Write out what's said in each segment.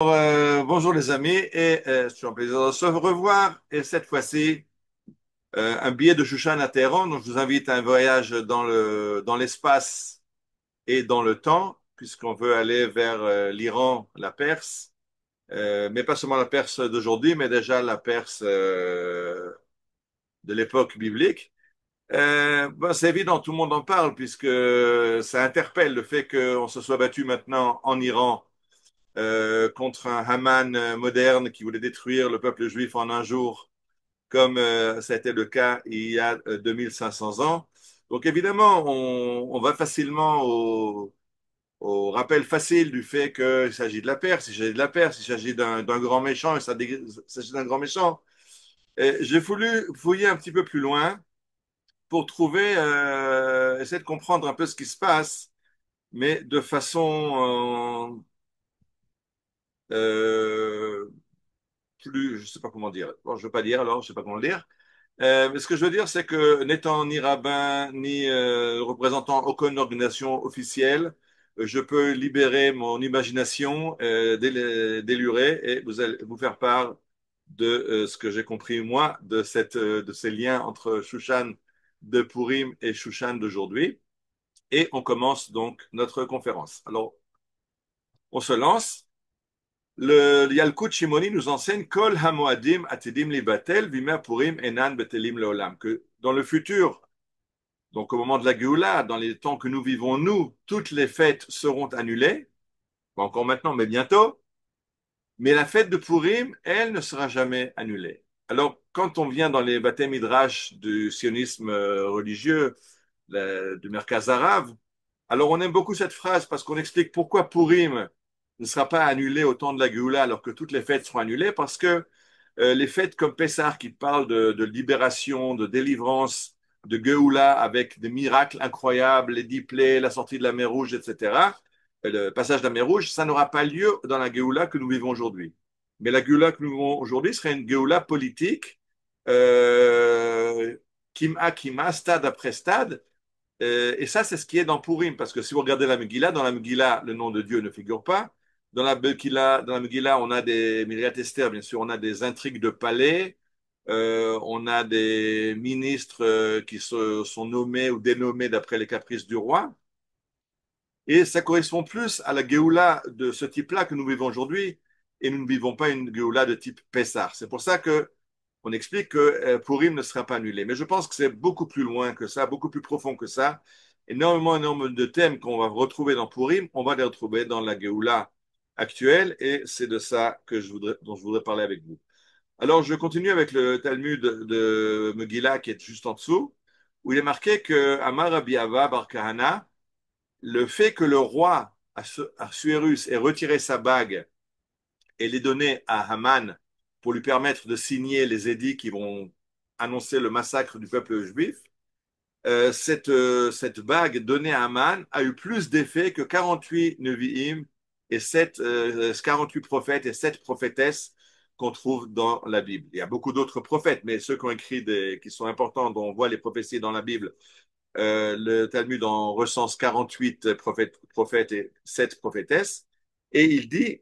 Bonjour les amis, c'est toujours un plaisir de se revoir. Et cette fois-ci, un billet de Shushan à Téhéran. Donc, je vous invite à un voyage dans l'espace et dans le temps, puisqu'on veut aller vers l'Iran, la Perse, mais pas seulement la Perse d'aujourd'hui, mais déjà la Perse de l'époque biblique. C'est évident, tout le monde en parle, puisque ça interpelle le fait qu'on se soit battu maintenant en Iran contre un Haman moderne qui voulait détruire le peuple juif en un jour, comme ça a été le cas il y a 2500 ans. Donc évidemment, on va facilement au rappel facile du fait qu'il s'agit de la Perse, il s'agit de la Perse, il s'agit d'un grand méchant, il s'agit d'un grand méchant. Et j'ai voulu fouiller un petit peu plus loin pour trouver, essayer de comprendre un peu ce qui se passe, mais de façon plus, je sais pas comment dire. Bon, je veux pas dire alors, je sais pas comment le dire. Mais ce que je veux dire, c'est que n'étant ni rabbin ni représentant aucune organisation officielle, je peux libérer mon imagination délurée et vous allez vous faire part de ce que j'ai compris moi de ces liens entre Shushan de Purim et Shushan d'aujourd'hui. Et on commence donc notre conférence. Alors, on se lance. Le Yalkut Shimoni nous enseigne Kol Hamoadim Atidim Libatel Vimea Purim Enan Betelim Leolam, que dans le futur, donc au moment de la Géoula, dans les temps que nous vivons nous, toutes les fêtes seront annulées, pas encore maintenant, mais bientôt. Mais la fête de Purim, elle ne sera jamais annulée. Alors, quand on vient dans les Bate Midrash du sionisme religieux, du Merkaz arabe, alors on aime beaucoup cette phrase parce qu'on explique pourquoi Purim ne sera pas annulé au temps de la Géoula alors que toutes les fêtes seront annulées, parce que les fêtes comme Pessah qui parlent de libération, de délivrance, de Géoula avec des miracles incroyables, les 10 plaies, la sortie de la mer Rouge, etc., le passage de la mer Rouge, ça n'aura pas lieu dans la Géoula que nous vivons aujourd'hui. Mais la Géoula que nous vivons aujourd'hui serait une Géoula politique, Kima Kima, stade après stade, et ça, c'est ce qui est dans Purim, parce que si vous regardez la Megillah, dans la Megillah, le nom de Dieu ne figure pas. Dans la Megillah, on a des Miriat Esther, bien sûr, on a des intrigues de palais, on a des ministres qui sont nommés ou dénommés d'après les caprices du roi. Et ça correspond plus à la Géoula de ce type-là que nous vivons aujourd'hui, et nous ne vivons pas une Géoula de type Pessah. C'est pour ça que on explique que Purim ne sera pas annulé. Mais je pense que c'est beaucoup plus loin que ça, beaucoup plus profond que ça. Énormément de thèmes qu'on va retrouver dans Purim, on va les retrouver dans la Géoula actuelle, et c'est de ça dont je voudrais parler avec vous. Alors, je continue avec le Talmud de Megillah qui est juste en dessous, où il est marqué que Amar Rabbi Abba Bar Kahana, le fait que le roi Assuérus ait retiré sa bague et l'ait donnée à Haman pour lui permettre de signer les édits qui vont annoncer le massacre du peuple juif, cette bague donnée à Haman a eu plus d'effet que 48 Nevi'im et 48 prophètes et 7 prophétesses qu'on trouve dans la Bible. Il y a beaucoup d'autres prophètes, mais ceux qui ont écrit qui sont importants, dont on voit les prophéties dans la Bible, le Talmud en recense 48 prophètes et 7 prophétesses, et il dit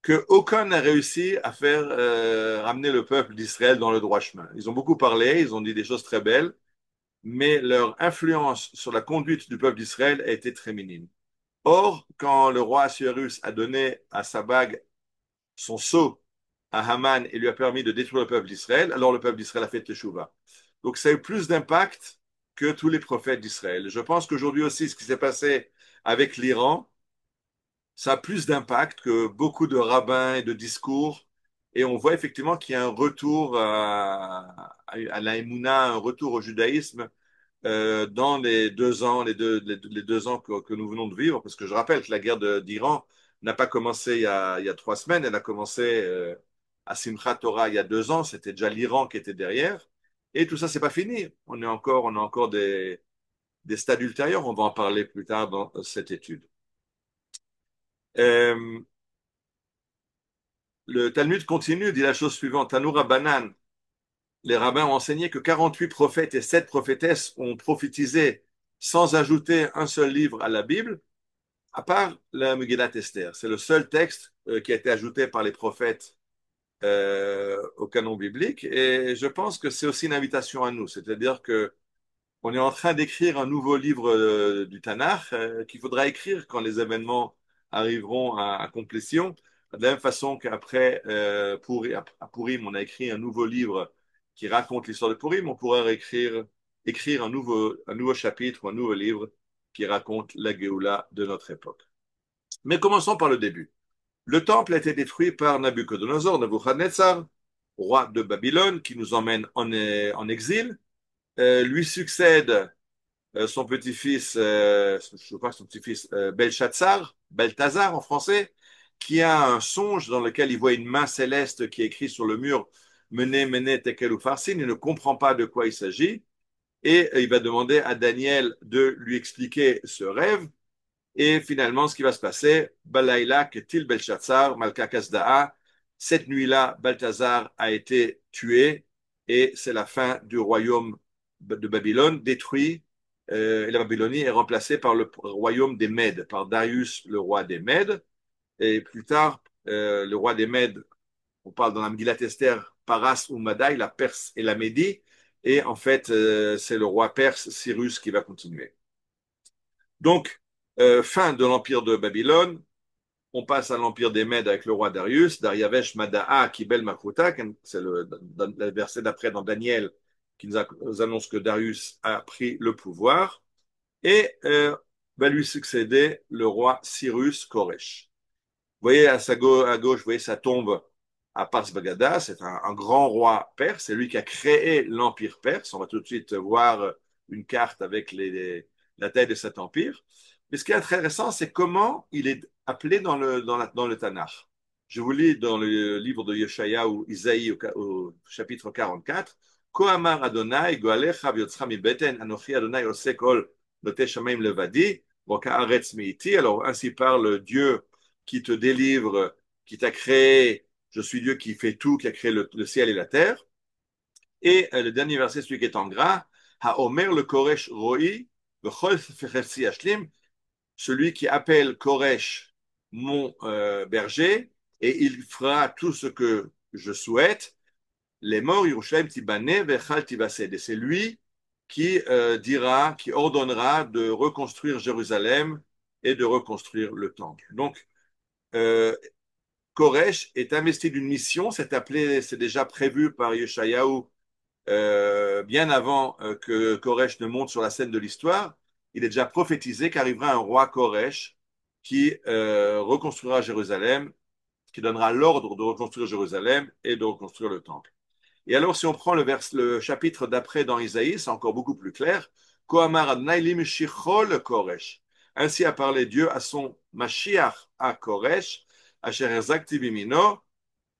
qu'aucun n'a réussi à faire ramener le peuple d'Israël dans le droit chemin. Ils ont beaucoup parlé, ils ont dit des choses très belles, mais leur influence sur la conduite du peuple d'Israël a été très minime. Or, quand le roi Assuérus a donné à sa bague son sceau à Haman et lui a permis de détruire le peuple d'Israël, alors le peuple d'Israël a fait teshuva. Donc ça a eu plus d'impact que tous les prophètes d'Israël. Je pense qu'aujourd'hui aussi, ce qui s'est passé avec l'Iran, ça a plus d'impact que beaucoup de rabbins et de discours. Et on voit effectivement qu'il y a un retour à la Emouna, un retour au judaïsme dans les 2 ans, les 2 ans que nous venons de vivre, parce que je rappelle que la guerre d'Iran n'a pas commencé il y a 3 semaines, elle a commencé à Simchat Torah il y a 2 ans, c'était déjà l'Iran qui était derrière, et tout ça, c'est pas fini. On a encore des stades ultérieurs, on va en parler plus tard dans cette étude. Euh, le Talmud continue, dit la chose suivante, Tanoura Banan, les rabbins ont enseigné que 48 prophètes et 7 prophétesses ont prophétisé sans ajouter un seul livre à la Bible. À part la Megillat Esther, c'est le seul texte qui a été ajouté par les prophètes au canon biblique. Et je pense que c'est aussi une invitation à nous, c'est-à-dire que on est en train d'écrire un nouveau livre du Tanakh qu'il faudra écrire quand les événements arriveront à complétion. De la même façon qu'après à Purim, on a écrit un nouveau livre qui raconte l'histoire de Purim, on pourra écrire un nouveau chapitre ou un nouveau livre qui raconte la Géoula de notre époque. Mais commençons par le début. Le temple a été détruit par Nabucodonosor, Nebuchadnezzar, roi de Babylone, qui nous emmène en exil. Lui succède son petit-fils, je crois que son petit-fils Belshazzar, Beltazar en français, qui a un songe dans lequel il voit une main céleste qui est écrite sur le mur Mene, Mene, Tekel ou Farsin. Il ne comprend pas de quoi il s'agit et il va demander à Daniel de lui expliquer ce rêve. Et finalement, ce qui va se passer, Balaïla, Ketil Belshazzar, Malka Kasda'a, cette nuit-là, Balthazar a été tué et c'est la fin du royaume de Babylone, détruit. Et la Babylonie est remplacée par le royaume des Mèdes, par Darius, le roi des Mèdes. Et plus tard, le roi des Mèdes, on parle dans la Megillat Esther, Paras ou Madaï, la Perse et la Médie. Et en fait, c'est le roi perse, Cyrus, qui va continuer. Donc, fin de l'empire de Babylone, on passe à l'empire des Mèdes avec le roi Darius, Dariavesh Mada'a Kibel Makruta, c'est le verset d'après dans Daniel qui nous annonce que Darius a pris le pouvoir, et va lui succéder le roi Cyrus Koresh. Vous voyez à gauche, vous voyez sa tombe à Pars Bagada, c'est un grand roi perse, c'est lui qui a créé l'empire perse. On va tout de suite voir une carte avec la taille de cet empire. Mais ce qui est intéressant, c'est comment il est appelé dans le Tanakh. Je vous lis dans le livre de Yeshaya ou Isaïe au chapitre 44. Kohamar Adonai, Goalecha v'yotzcha mi beten, Anochi Adonai oseh kol note shamaim levadi, Haaretz meiti. Alors ainsi parle Dieu qui te délivre, qui t'a créé. Je suis Dieu qui fait tout, qui a créé le ciel et la terre. Et le dernier verset, celui qui est en gras, Haomer le Koresh Roi, celui qui appelle Koresh mon berger, et il fera tout ce que je souhaite. Les morts, Yerushalayim Tibane, Vechal Tibased. Et c'est lui qui dira, qui ordonnera de reconstruire Jérusalem et de reconstruire le temple. Donc, Koresh est investi d'une mission, c'est déjà prévu par Yeshayahu bien avant que Koresh ne monte sur la scène de l'histoire. Il est déjà prophétisé qu'arrivera un roi Koresh qui reconstruira Jérusalem, qui donnera l'ordre de reconstruire Jérusalem et de reconstruire le temple. Et alors, si on prend le chapitre d'après dans Isaïe, c'est encore beaucoup plus clair. Kohamar Adonai lim shichol Koresh. Ainsi a parlé Dieu à son Mashiach à Koresh, Asher erzakti bimino,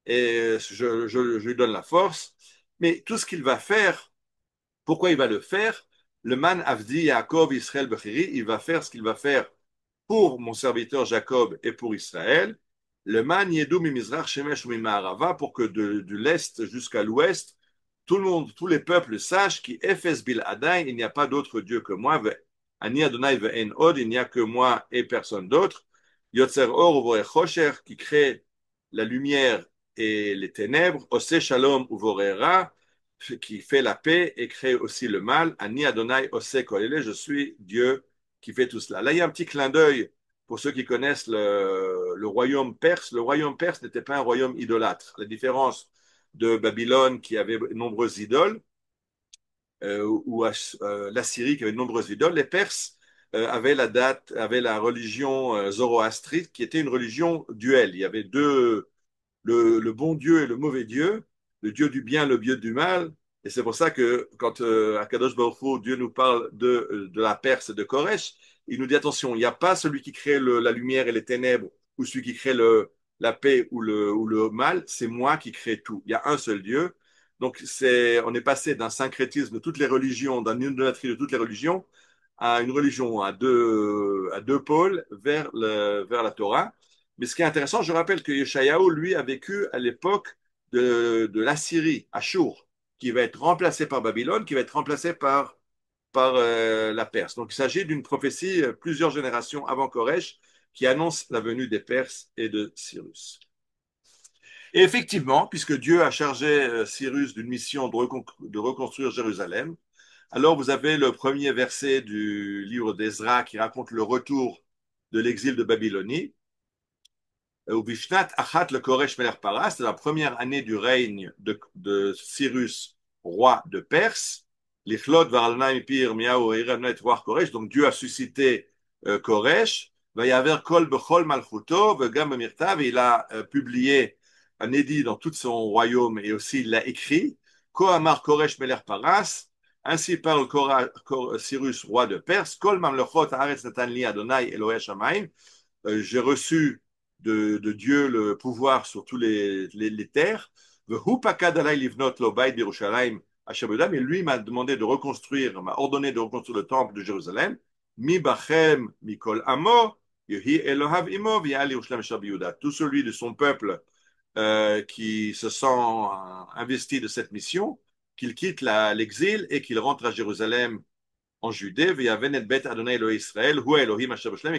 et je lui donne la force. Mais tout ce qu'il va faire, pourquoi il va le faire? Le man Avdi Yaakov Israël Bechiri, il va faire ce qu'il va faire pour mon serviteur Jacob et pour Israël. Le man Yedou Mimizrach Shemesh Mimaarava, pour que de l'est jusqu'à l'ouest, tout le monde, tous les peuples sachent qu'Efes Bil Adai, il n'y a pas d'autre Dieu que moi. Ani Adonai ve'en od, il n'y a que moi et personne d'autre. Yotzer Or Uvore Chosher, qui crée la lumière et les ténèbres. Ose Shalom Uvore Ra, qui fait la paix et crée aussi le mal. Ani Adonai Ose Kolele, je suis Dieu qui fait tout cela. Là, il y a un petit clin d'œil pour ceux qui connaissent le royaume perse. Le royaume perse n'était pas un royaume idolâtre. La différence de Babylone qui avait de nombreuses idoles, ou la Syrie qui avait de nombreuses idoles, les Perses avaient la religion zoroastrite qui était une religion duelle. Il y avait le bon Dieu et le mauvais Dieu, le Dieu du bien, le Dieu du mal. Et c'est pour ça que quand Akadosh Baruch Hu, Dieu nous parle de la Perse et de Koresh, il nous dit attention, il n'y a pas celui qui crée la lumière et les ténèbres, ou celui qui crée la paix ou le mal, c'est moi qui crée tout. Il y a un seul Dieu. Donc on est passé d'un syncrétisme de toutes les religions, d'un idolâtrie de toutes les religions, à une religion à deux pôles vers la Torah. Mais ce qui est intéressant, je rappelle que Yeshayahu, lui, a vécu à l'époque de l'Assyrie, Ashur, qui va être remplacé par Babylone, qui va être remplacé par la Perse. Donc il s'agit d'une prophétie plusieurs générations avant Koresh, qui annonce la venue des Perses et de Cyrus. Et effectivement, puisque Dieu a chargé Cyrus d'une mission de reconstruire Jérusalem, alors vous avez le premier verset du livre d'Ezra qui raconte le retour de l'exil de Babylonie. Ou Bishnat Achat le Koresh Melech Paras, c'est la première année du règne de Cyrus, roi de Perse. L'Ichlot Varalnaim Pir Miaou Iramnet War Koresh, donc Dieu a suscité Koresh. Va y avoir Kol Bechol Malchuto, Vegam Mirtav, il a publié un édit dans tout son royaume et aussi il l'a écrit. Kohamar Koresh Melech Paras, ainsi parle Cyrus, roi de Perse. Kol Mamlechot Haaretz Natan li Adonai Elohei Shamayim, j'ai reçu Dieu le pouvoir sur tous les terres. Et lui m'a demandé de reconstruire, m'a ordonné de reconstruire le temple de Jérusalem. Mi bachem mikol amo, yehi Elohav imo, v'yal Yerushalayim shel Yehuda. Tout celui de son peuple qui se sent investi de cette mission, qu'il quitte l'exil et qu'il rentre à Jérusalem en Judée, et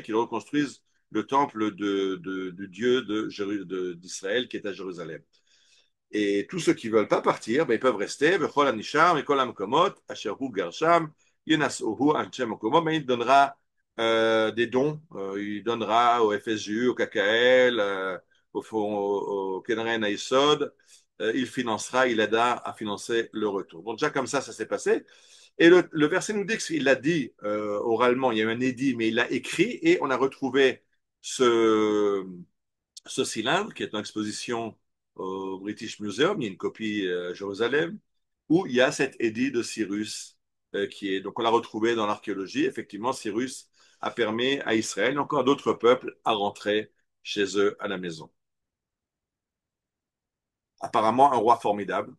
qu'ils reconstruisent le temple de Dieu d'Israël qui est à Jérusalem. Et tous ceux qui ne veulent pas partir, ben, ils peuvent rester. Ben, il donnera des dons. Il donnera au FSU, au KKL, au Kenren Aïsod. Il financera, il aidera à financer le retour. Donc déjà comme ça s'est passé. Et le verset nous dit qu'il l'a dit oralement, il y a eu un édit, mais il l'a écrit et on a retrouvé ce, ce cylindre qui est en exposition au British Museum, il y a une copie à Jérusalem, où il y a cet édit de Cyrus qui est, donc on l'a retrouvé dans l'archéologie. Effectivement, Cyrus a permis à Israël et encore à d'autres peuples à rentrer chez eux à la maison. Apparemment, un roi formidable,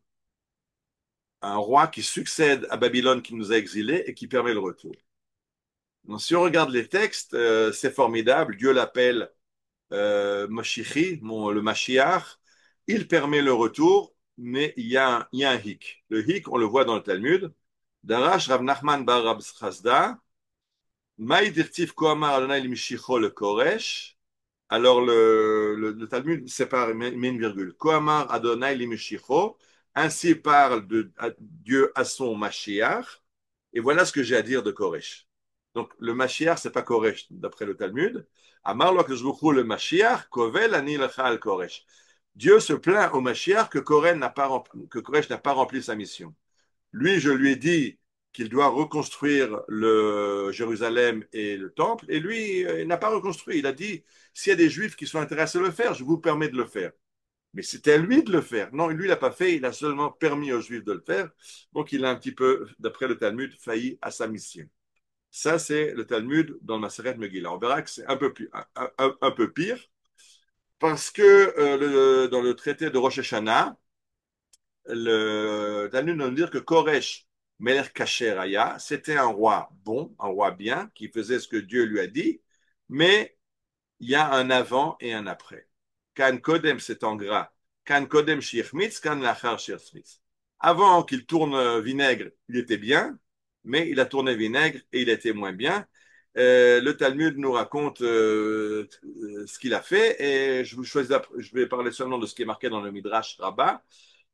un roi qui succède à Babylone qui nous a exilés et qui permet le retour. Donc, si on regarde les textes, c'est formidable. Dieu l'appelle Mashiach, le Mashiach. Il permet le retour, mais il y a un hic. Le hic, on le voit dans le Talmud. Darash Rav Nachman bar Rab Chazda, Maï dirtiv koamar Adonai l'mishicho le Koresh. Alors le Talmud sépare, met une virgule. Koamar Adonai l'mishicho. Ainsi parle Dieu à son Mashiach. Et voilà ce que j'ai à dire de Koresh. Donc, le Mashiach, c'est pas Koresh, d'après le Talmud. Amar lo le Mashiach, kovel ani lecha al Koresh. Dieu se plaint au Mashiach que Koresh n'a pas rempli sa mission. Lui, je lui ai dit qu'il doit reconstruire le Jérusalem et le temple, et lui, il n'a pas reconstruit. Il a dit, s'il y a des Juifs qui sont intéressés à le faire, je vous permets de le faire. Mais c'était à lui de le faire. Non, lui, il n'a pas fait, il a seulement permis aux Juifs de le faire. Donc, il a un petit peu, d'après le Talmud, failli à sa mission. Ça, c'est le Talmud dans le Maseret Megillah. On verra que c'est un peu pire, parce que dans le traité de Rosh Hashanah, le Talmud nous dit que Koresh Melech Kasher Aya, c'était un roi bon, un roi bien, qui faisait ce que Dieu lui a dit, mais il y a un avant et un après. Kan Kodem, c'est en gras. Kan Kodem Shirmitz, Kan Lachar Shirmitz. Avant qu'il tourne vinaigre, il était bien, mais il a tourné vinaigre et il était moins bien. Le Talmud nous raconte ce qu'il a fait et je vais parler seulement de ce qui est marqué dans le Midrash Rabbah,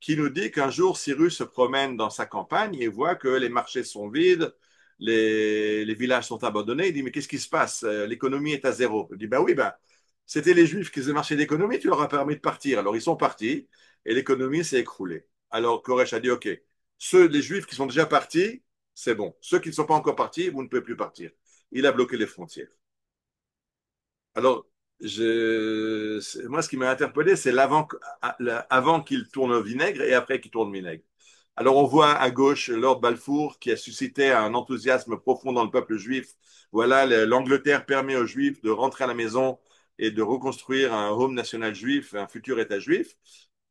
qui nous dit qu'un jour Cyrus se promène dans sa campagne et voit que les marchés sont vides, les villages sont abandonnés. Il dit, mais qu'est-ce qui se passe? L'économie est à zéro. Il dit, ben oui, ben, c'était les Juifs qui faisaient marcher d'économie, tu leur as permis de partir. Alors ils sont partis et l'économie s'est écroulée. Alors Koresh a dit, OK, les Juifs qui sont déjà partis, c'est bon. Ceux qui ne sont pas encore partis, vous ne pouvez plus partir. Il a bloqué les frontières. Alors, moi, ce qui m'a interpellé, c'est avant qu'il tourne au vinaigre et après qu'il tourne au vinaigre. Alors, on voit à gauche Lord Balfour qui a suscité un enthousiasme profond dans le peuple juif. Voilà, l'Angleterre permet aux Juifs de rentrer à la maison et de reconstruire un home national juif, un futur État juif.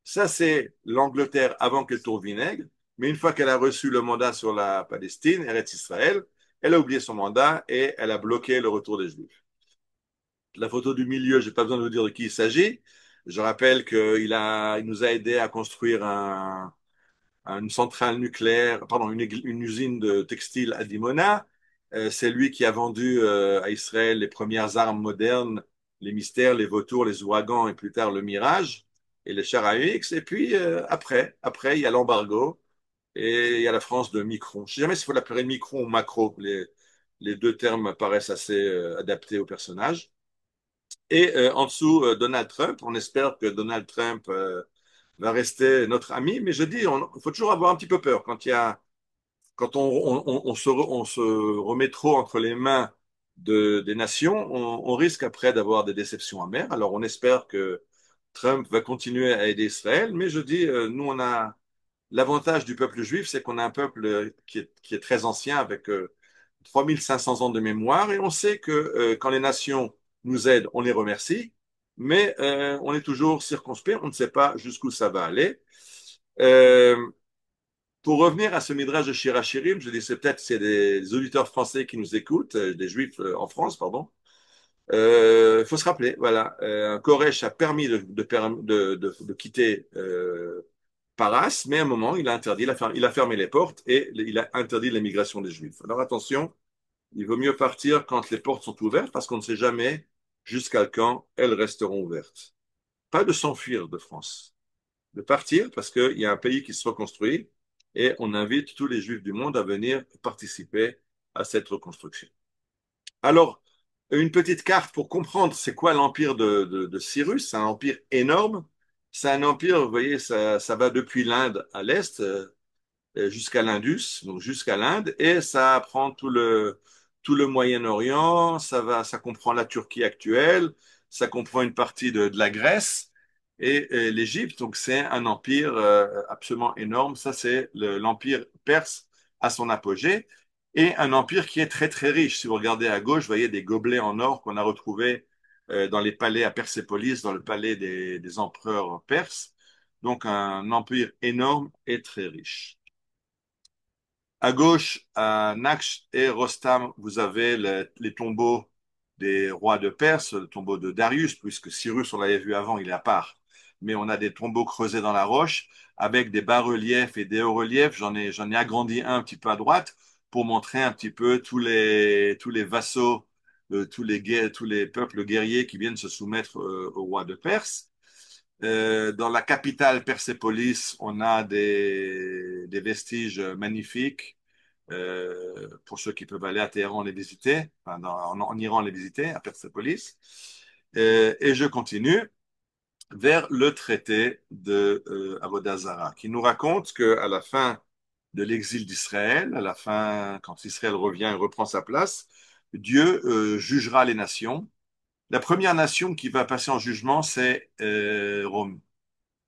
Ça, c'est l'Angleterre avant qu'elle tourne au vinaigre. Mais une fois qu'elle a reçu le mandat sur la Palestine, Eretz Israël, elle a oublié son mandat et elle a bloqué le retour des Juifs. La photo du milieu, je n'ai pas besoin de vous dire de qui il s'agit. Je rappelle il nous a aidé à construire une centrale nucléaire, pardon, une usine de textile à Dimona. C'est lui qui a vendu à Israël les premières armes modernes les mystères, les vautours, les ouragans et plus tard le mirage et les chars AX. Et puis après, il y a l'embargo et il y a la France de Micron. Je ne sais jamais s'il faut l'appeler Micron ou Macron. Les deux termes paraissent assez adaptés au personnage. Et en dessous, Donald Trump. On espère que Donald Trump va rester notre ami. Mais je dis, il faut toujours avoir un petit peu peur quand on se remet trop entre les mains des nations, on risque après d'avoir des déceptions amères. Alors on espère que Trump va continuer à aider Israël, mais je dis, nous on a l'avantage du peuple juif, c'est qu'on a un peuple qui est très ancien, avec 3500 ans de mémoire, et on sait que quand les nations nous aident, on les remercie, mais on est toujours circonspect, on ne sait pas jusqu'où ça va aller. Euh, pour revenir à ce midrash de Shirachirim, je dis c'est des auditeurs français qui nous écoutent, des juifs en France, pardon. Faut se rappeler, voilà, Koresh a permis de quitter Paras, mais à un moment, il a fermé les portes et il a interdit l'émigration des juifs. Alors attention, il vaut mieux partir quand les portes sont ouvertes parce qu'on ne sait jamais jusqu'à quand elles resteront ouvertes. Pas de s'enfuir de France, de partir parce qu'il y a un pays qui se reconstruit et on invite tous les juifs du monde à venir participer à cette reconstruction. Alors, une petite carte pour comprendre c'est quoi l'empire de Cyrus. C'est un empire énorme. C'est un empire, vous voyez, ça va depuis l'Inde à l'est, jusqu'à l'Indus, donc jusqu'à l'Inde, et ça prend tout le Moyen-Orient, ça comprend la Turquie actuelle, ça comprend une partie de la Grèce et l'Égypte. Donc c'est un empire absolument énorme. Ça c'est l'empire perse à son apogée et un empire qui est très très riche. Si vous regardez à gauche, vous voyez des gobelets en or qu'on a retrouvés dans les palais à Persépolis, dans le palais des empereurs perses. Donc un empire énorme et très riche. À gauche, à Nakhch et Rostam, vous avez les tombeaux des rois de Perse, le tombeau de Darius, puisque Cyrus, on l'avait vu avant, il est à part. Mais on a des tombeaux creusés dans la roche avec des bas-reliefs et des hauts-reliefs. J'en ai agrandi un petit peu à droite pour montrer un petit peu tous les vassaux, tous les peuples guerriers qui viennent se soumettre au roi de Perse. Dans la capitale Persépolis, on a des vestiges magnifiques. Pour ceux qui peuvent aller à Téhéran les visiter, enfin, en Iran les visiter, à Persépolis. Et je continue vers le traité de Avodah Zarah, qui nous raconte qu'à la fin de l'exil d'Israël, à la fin, quand Israël revient et reprend sa place, Dieu jugera les nations. La première nation qui va passer en jugement, c'est Rome.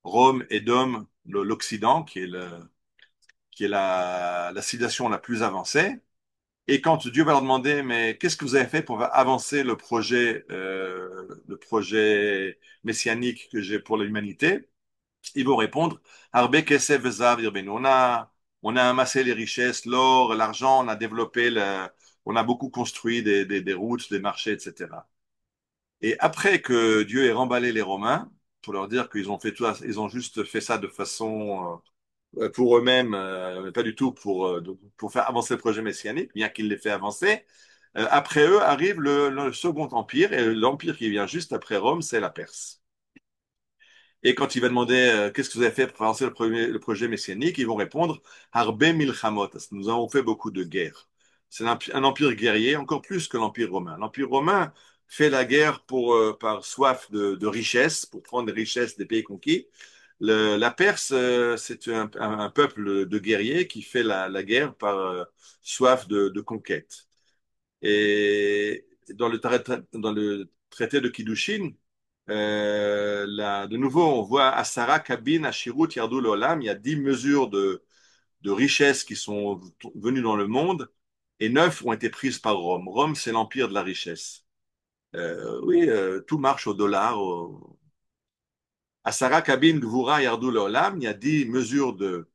Rome, Édom, l'Occident, qui est la civilisation la plus avancée. Et quand Dieu va leur demander, mais qu'est-ce que vous avez fait pour avancer le projet messianique que j'ai pour l'humanité? Ils vont répondre, Arbe kesef vezav irbenu. On a amassé les richesses, l'or, l'argent, on a beaucoup construit des routes, des marchés, etc. Et après que Dieu ait remballé les Romains, pour leur dire qu'ils ont fait tout, ils ont juste fait ça de façon pour eux-mêmes, mais pas du tout pour faire avancer le projet messianique, bien qu'il l'ait fait avancer. Après eux arrive le second empire, et l'empire qui vient juste après Rome, c'est la Perse. Et quand il va demander qu'est-ce que vous avez fait pour avancer le projet messianique, ils vont répondre Harbe milchamot. Nous avons fait beaucoup de guerres. C'est un empire guerrier, encore plus que l'empire romain. L'empire romain fait la guerre par soif de richesse, pour prendre les richesses des pays conquis. La Perse, c'est un peuple de guerriers qui fait la guerre par soif de conquête. Et dans le traité de Kiddushin, de nouveau, on voit Asara, Kabin, Ashirut, Yardou, Olam. Il y a 10 mesures de richesse qui sont venues dans le monde et 9 ont été prises par Rome. Rome, c'est l'empire de la richesse. Oui, tout marche au dollar. Asara, Kabin, Gvura, Yardou, Olam. Il y a 10 mesures de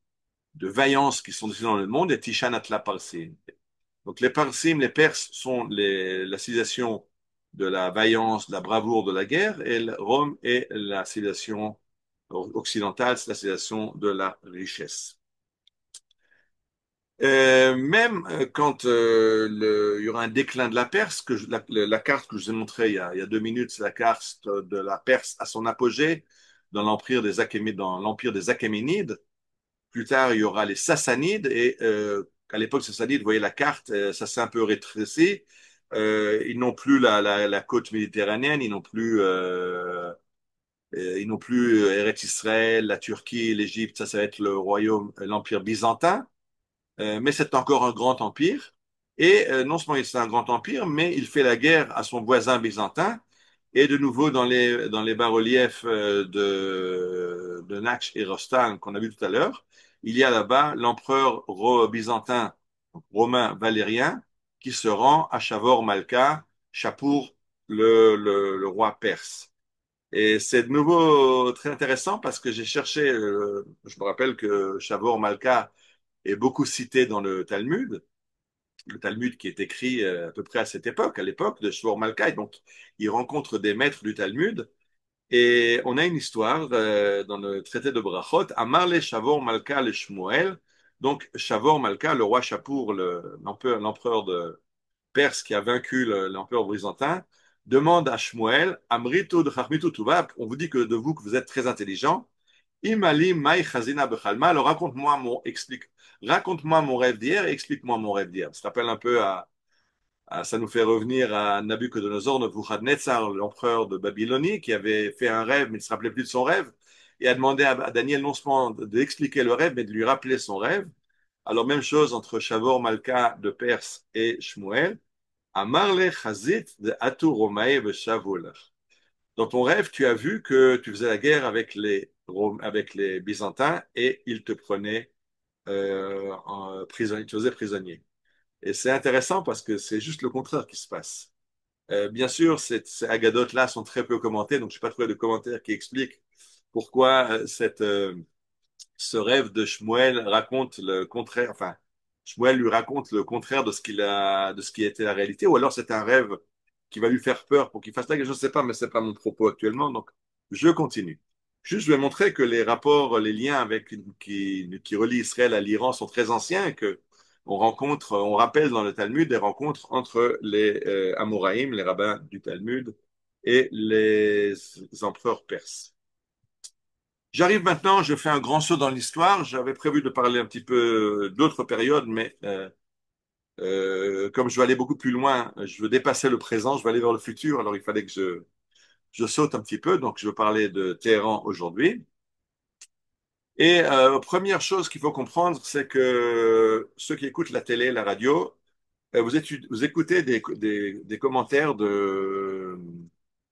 vaillance qui sont décidées dans le monde et Tishan Atla Parsin. Donc les Parsim, les Perses sont la civilisation de la vaillance, de la bravoure, de la guerre, et Rome est la civilisation occidentale, c'est la civilisation de la richesse. Même quand il y aura un déclin de la Perse, la carte que je vous ai montrée il y a 2 minutes, c'est la carte de la Perse à son apogée dans l'empire des Achéménides. Plus tard, il y aura les Sassanides et à l'époque Sassanide, vous voyez la carte, ça s'est un peu rétréci. Ils n'ont plus la côte méditerranéenne, ils n'ont plus Eretz Israël, la Turquie, l'Égypte, ça va être le royaume, l'empire byzantin. Mais c'est encore un grand empire. Et non seulement c'est un grand empire, mais il fait la guerre à son voisin byzantin. Et de nouveau, dans les bas-reliefs de Naksh et Rostam qu'on a vu tout à l'heure, il y a là-bas l'empereur byzantin romain Valérien qui se rend à Chavor Malka, Chapour, le roi perse. Et c'est de nouveau très intéressant parce que j'ai cherché, je me rappelle que Chavor Malka est beaucoup cité dans le Talmud qui est écrit à peu près à cette époque, à l'époque de Shlomo Malkai. Donc, il rencontre des maîtres du Talmud. Et on a une histoire dans le traité de Brachot, Amar le Shavor Malka le Shmuel. Donc, Shavor Malka, le roi Chapour, l'empereur de Perse qui a vaincu l'empereur byzantin, demande à Shmuel, Amritu de Chachmitu Tuva, on vous dit que de vous que vous êtes très intelligent, Imali Mai Chazina Bechalma, alors raconte-moi mon rêve d'hier et explique-moi mon rêve d'hier. Ça se rappelle un peu ça nous fait revenir à Nabucodonosor, Nebuchadnezzar, l'empereur de Babylonie, qui avait fait un rêve, mais ne se rappelait plus de son rêve, et a demandé à Daniel non seulement d'expliquer le rêve, mais de lui rappeler son rêve. Alors, même chose entre Shavor Malka de Perse et Shmuel. Amarle Chazit de Atu Romae Beshavul. Dans ton rêve, tu as vu que tu faisais la guerre avec les Byzantins et ils te prenaient prisonnier, tu faisais prisonnier. Et c'est intéressant parce que c'est juste le contraire qui se passe. Bien sûr, ces agadotes-là sont très peu commentées, donc je n'ai pas trouvé de commentaires qui expliquent pourquoi ce rêve de Shmuel raconte le contraire, enfin, Shmuel lui raconte le contraire de ce qui était la réalité, ou alors c'est un rêve qui va lui faire peur pour qu'il fasse ça, je ne sais pas, mais c'est pas mon propos actuellement, donc je continue. Juste, je vais montrer que les rapports, les liens qui relient Israël à l'Iran sont très anciens et que on rappelle dans le Talmud des rencontres entre les Amoraïm, les rabbins du Talmud, et les empereurs perses. J'arrive maintenant, je fais un grand saut dans l'histoire. J'avais prévu de parler un petit peu d'autres périodes, mais comme je veux aller beaucoup plus loin, je veux dépasser le présent, je veux aller vers le futur, alors il fallait que je saute un petit peu. Donc, je veux parler de Téhéran aujourd'hui. Et première chose qu'il faut comprendre, c'est que ceux qui écoutent la télé, la radio, vous écoutez des commentaires de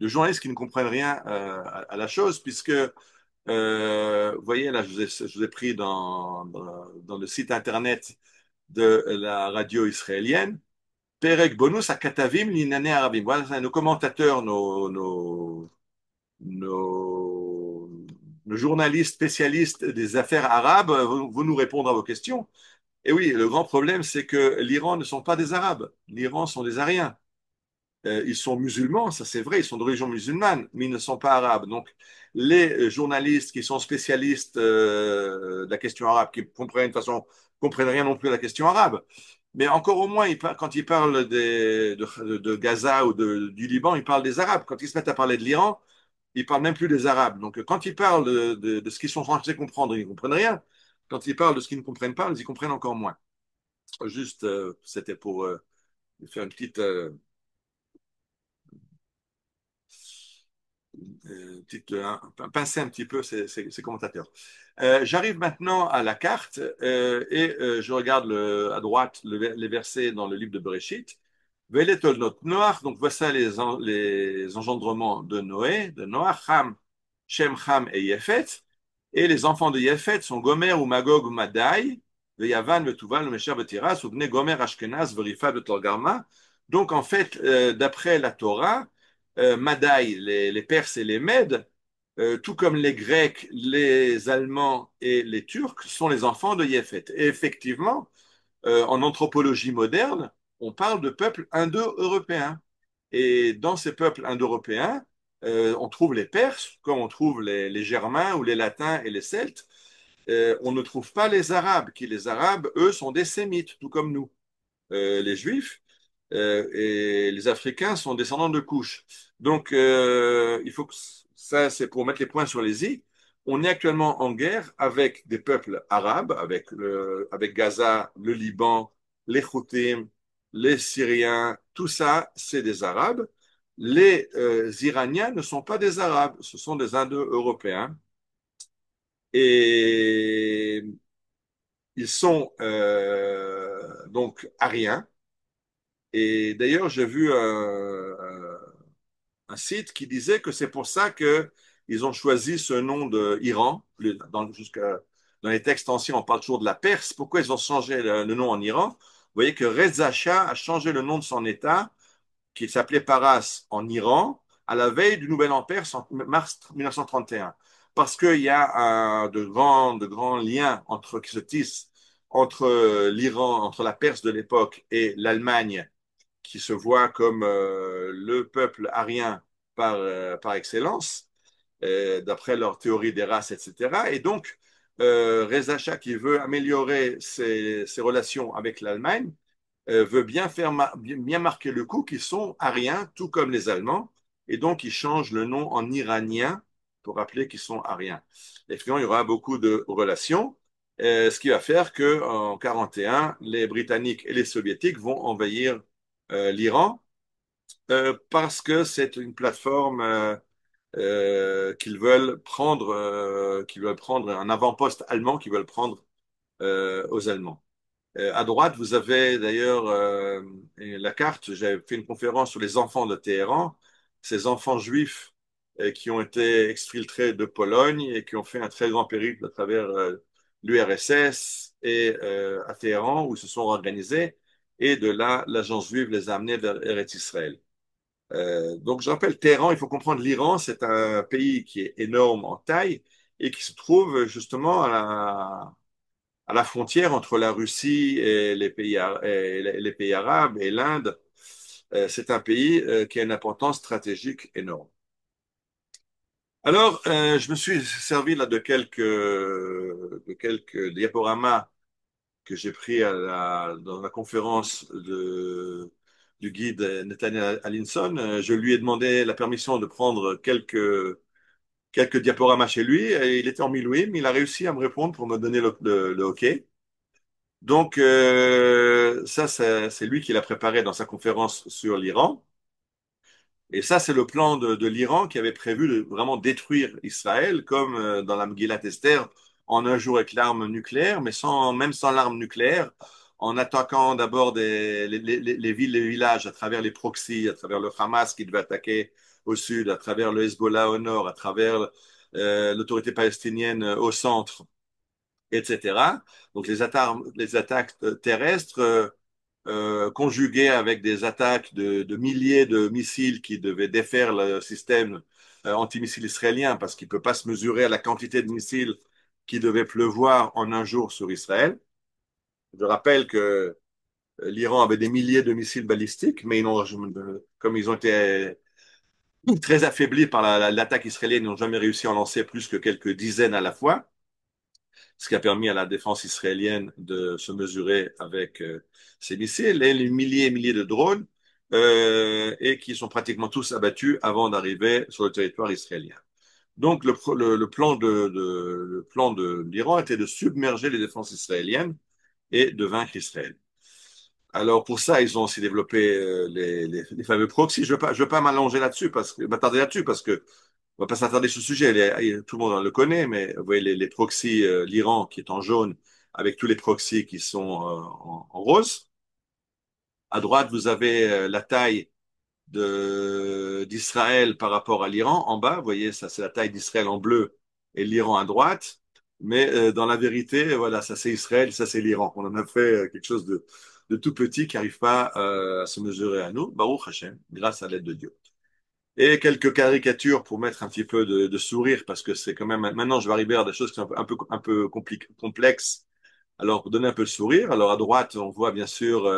journalistes qui ne comprennent rien à la chose, puisque vous voyez, là, je vous ai pris dans le site internet de la radio israélienne. Perek bonus à Katavim l'inane arabim. Voilà, nos commentateurs, nos, nos journalistes spécialistes des affaires arabes vont nous répondre à vos questions. Et oui, le grand problème, c'est que l'Iran ne sont pas des Arabes. L'Iran sont des Ariens. Ils sont musulmans, ça c'est vrai, ils sont d'origine musulmane, mais ils ne sont pas arabes. Donc, les journalistes qui sont spécialistes de la question arabe, qui comprennent de toute façon, comprennent rien non plus à la question arabe, mais encore au moins, quand ils parlent de Gaza ou du Liban, ils parlent des Arabes. Quand ils se mettent à parler de l'Iran, ils parlent même plus des Arabes. Donc, quand ils parlent de ce qu'ils sont censés comprendre, ils ne comprennent rien. Quand ils parlent de ce qu'ils ne comprennent pas, ils y comprennent encore moins. Juste, c'était pour faire une petite pincer un petit peu ces commentateurs. J'arrive maintenant à la carte et je regarde à droite les versets dans le livre de Bereshit. Veletolnot Noach, donc voici les engendrements de Noé, de Noach, Ham, Shem, Ham et Yefet. Et les enfants de Yefet sont Gomer ou Magog ou Madai, Veyavan, Vetuval, Mesher, Vetiras, ou Bnei Gomer, Ashkenaz, Verifa, Betorgarma. Donc en fait, d'après la Torah, Madai, les Perses et les Mèdes, tout comme les Grecs, les Allemands et les Turcs, sont les enfants de Yefet. Et effectivement, en anthropologie moderne, on parle de peuples indo-européens. Et dans ces peuples indo-européens, on trouve les Perses, comme on trouve les Germains ou les Latins et les Celtes. on ne trouve pas les Arabes, qui les Arabes, eux, sont des Sémites, tout comme nous. Les Juifs et les Africains sont descendants de Couche. Donc, il faut que ça, c'est pour mettre les points sur les i. On est actuellement en guerre avec des peuples arabes, avec Gaza, le Liban, les Houthis, les Syriens, tout ça, c'est des Arabes. Les Iraniens ne sont pas des Arabes, ce sont des Indo-Européens. Et ils sont donc ariens. Et d'ailleurs, j'ai vu un site qui disait que c'est pour ça que ils ont choisi ce nom de Iran. Dans les textes anciens, on parle toujours de la Perse. Pourquoi ils ont changé le nom en Iran? Vous voyez que Reza Shah a changé le nom de son État, qui s'appelait Paras en Iran, à la veille du Nouvel An perse en mars 1931. Parce qu'il y a de grands liens qui se tissent entre l'Iran, entre la Perse de l'époque et l'Allemagne, qui se voit comme le peuple arien par excellence, d'après leur théorie des races, etc. Et donc, Reza Shah, qui veut améliorer ses relations avec l'Allemagne, veut bien marquer le coup qu'ils sont ariens, tout comme les Allemands, et donc ils changent le nom en iranien pour rappeler qu'ils sont ariens. Et finalement, il y aura beaucoup de relations, ce qui va faire qu'en 1941, les Britanniques et les Soviétiques vont envahir l'Iran parce que c'est une plateforme qu'ils veulent prendre un avant-poste allemand qu'ils veulent prendre aux Allemands. À droite, vous avez d'ailleurs la carte. J'avais fait une conférence sur les enfants de Téhéran, ces enfants juifs qui ont été exfiltrés de Pologne et qui ont fait un très grand périple à travers l'URSS et à Téhéran où ils se sont organisés. Et de là, l'agence juive les a amenés vers Eretz Israël. Donc, je rappelle, Téhéran, il faut comprendre, l'Iran, c'est un pays qui est énorme en taille et qui se trouve justement à la frontière entre la Russie et les pays arabes et l'Inde. C'est un pays qui a une importance stratégique énorme. Alors, je me suis servi là de quelques diaporamas que j'ai pris dans la conférence du guide Nathaniel Allinson. Je lui ai demandé la permission de prendre quelques diaporamas chez lui et il était en mille oui, mais il a réussi à me répondre pour me donner le OK. Donc, ça, c'est lui qui l'a préparé dans sa conférence sur l'Iran. Et ça, c'est le plan de l'Iran qui avait prévu de vraiment détruire Israël, comme dans la Megillat Esther, en un jour avec l'arme nucléaire, mais même sans l'arme nucléaire, en attaquant d'abord les villes, les villages à travers les proxys, à travers le Hamas qui devait attaquer au sud, à travers le Hezbollah au nord, à travers l'autorité palestinienne au centre, etc. Donc les attaques terrestres conjuguées avec des attaques de milliers de missiles qui devaient défaire le système antimissile israélien parce qu'il ne peut pas se mesurer à la quantité de missiles qui devait pleuvoir en un jour sur Israël. Je rappelle que l'Iran avait des milliers de missiles balistiques, mais comme ils ont été très affaiblis par l'attaque israélienne, ils n'ont jamais réussi à en lancer plus que quelques dizaines à la fois, ce qui a permis à la défense israélienne de se mesurer avec ces missiles et les milliers et milliers de drones et qui sont pratiquement tous abattus avant d'arriver sur le territoire israélien. Donc le plan de l'Iran était de submerger les défenses israéliennes et de vaincre Israël. Alors pour ça, ils ont aussi développé les fameux proxys. Je veux pas m'allonger là-dessus m'attarder là-dessus parce que on va pas s'attarder sur ce sujet. Tout le monde le connaît, mais vous voyez les proxys, l'Iran qui est en jaune avec tous les proxys qui sont en rose. À droite, vous avez la taille d'Israël par rapport à l'Iran. En bas, vous voyez, ça c'est la taille d'Israël en bleu et l'Iran à droite. Mais dans la vérité, voilà, ça c'est Israël, ça c'est l'Iran. On en a fait quelque chose de tout petit qui n'arrive pas à se mesurer à nous. Baruch Hashem, grâce à l'aide de Dieu. Et quelques caricatures pour mettre un petit peu de sourire, parce que c'est quand même, maintenant je vais arriver à des choses qui sont un peu complexes. Alors, pour donner un peu de sourire, alors à droite, on voit bien sûr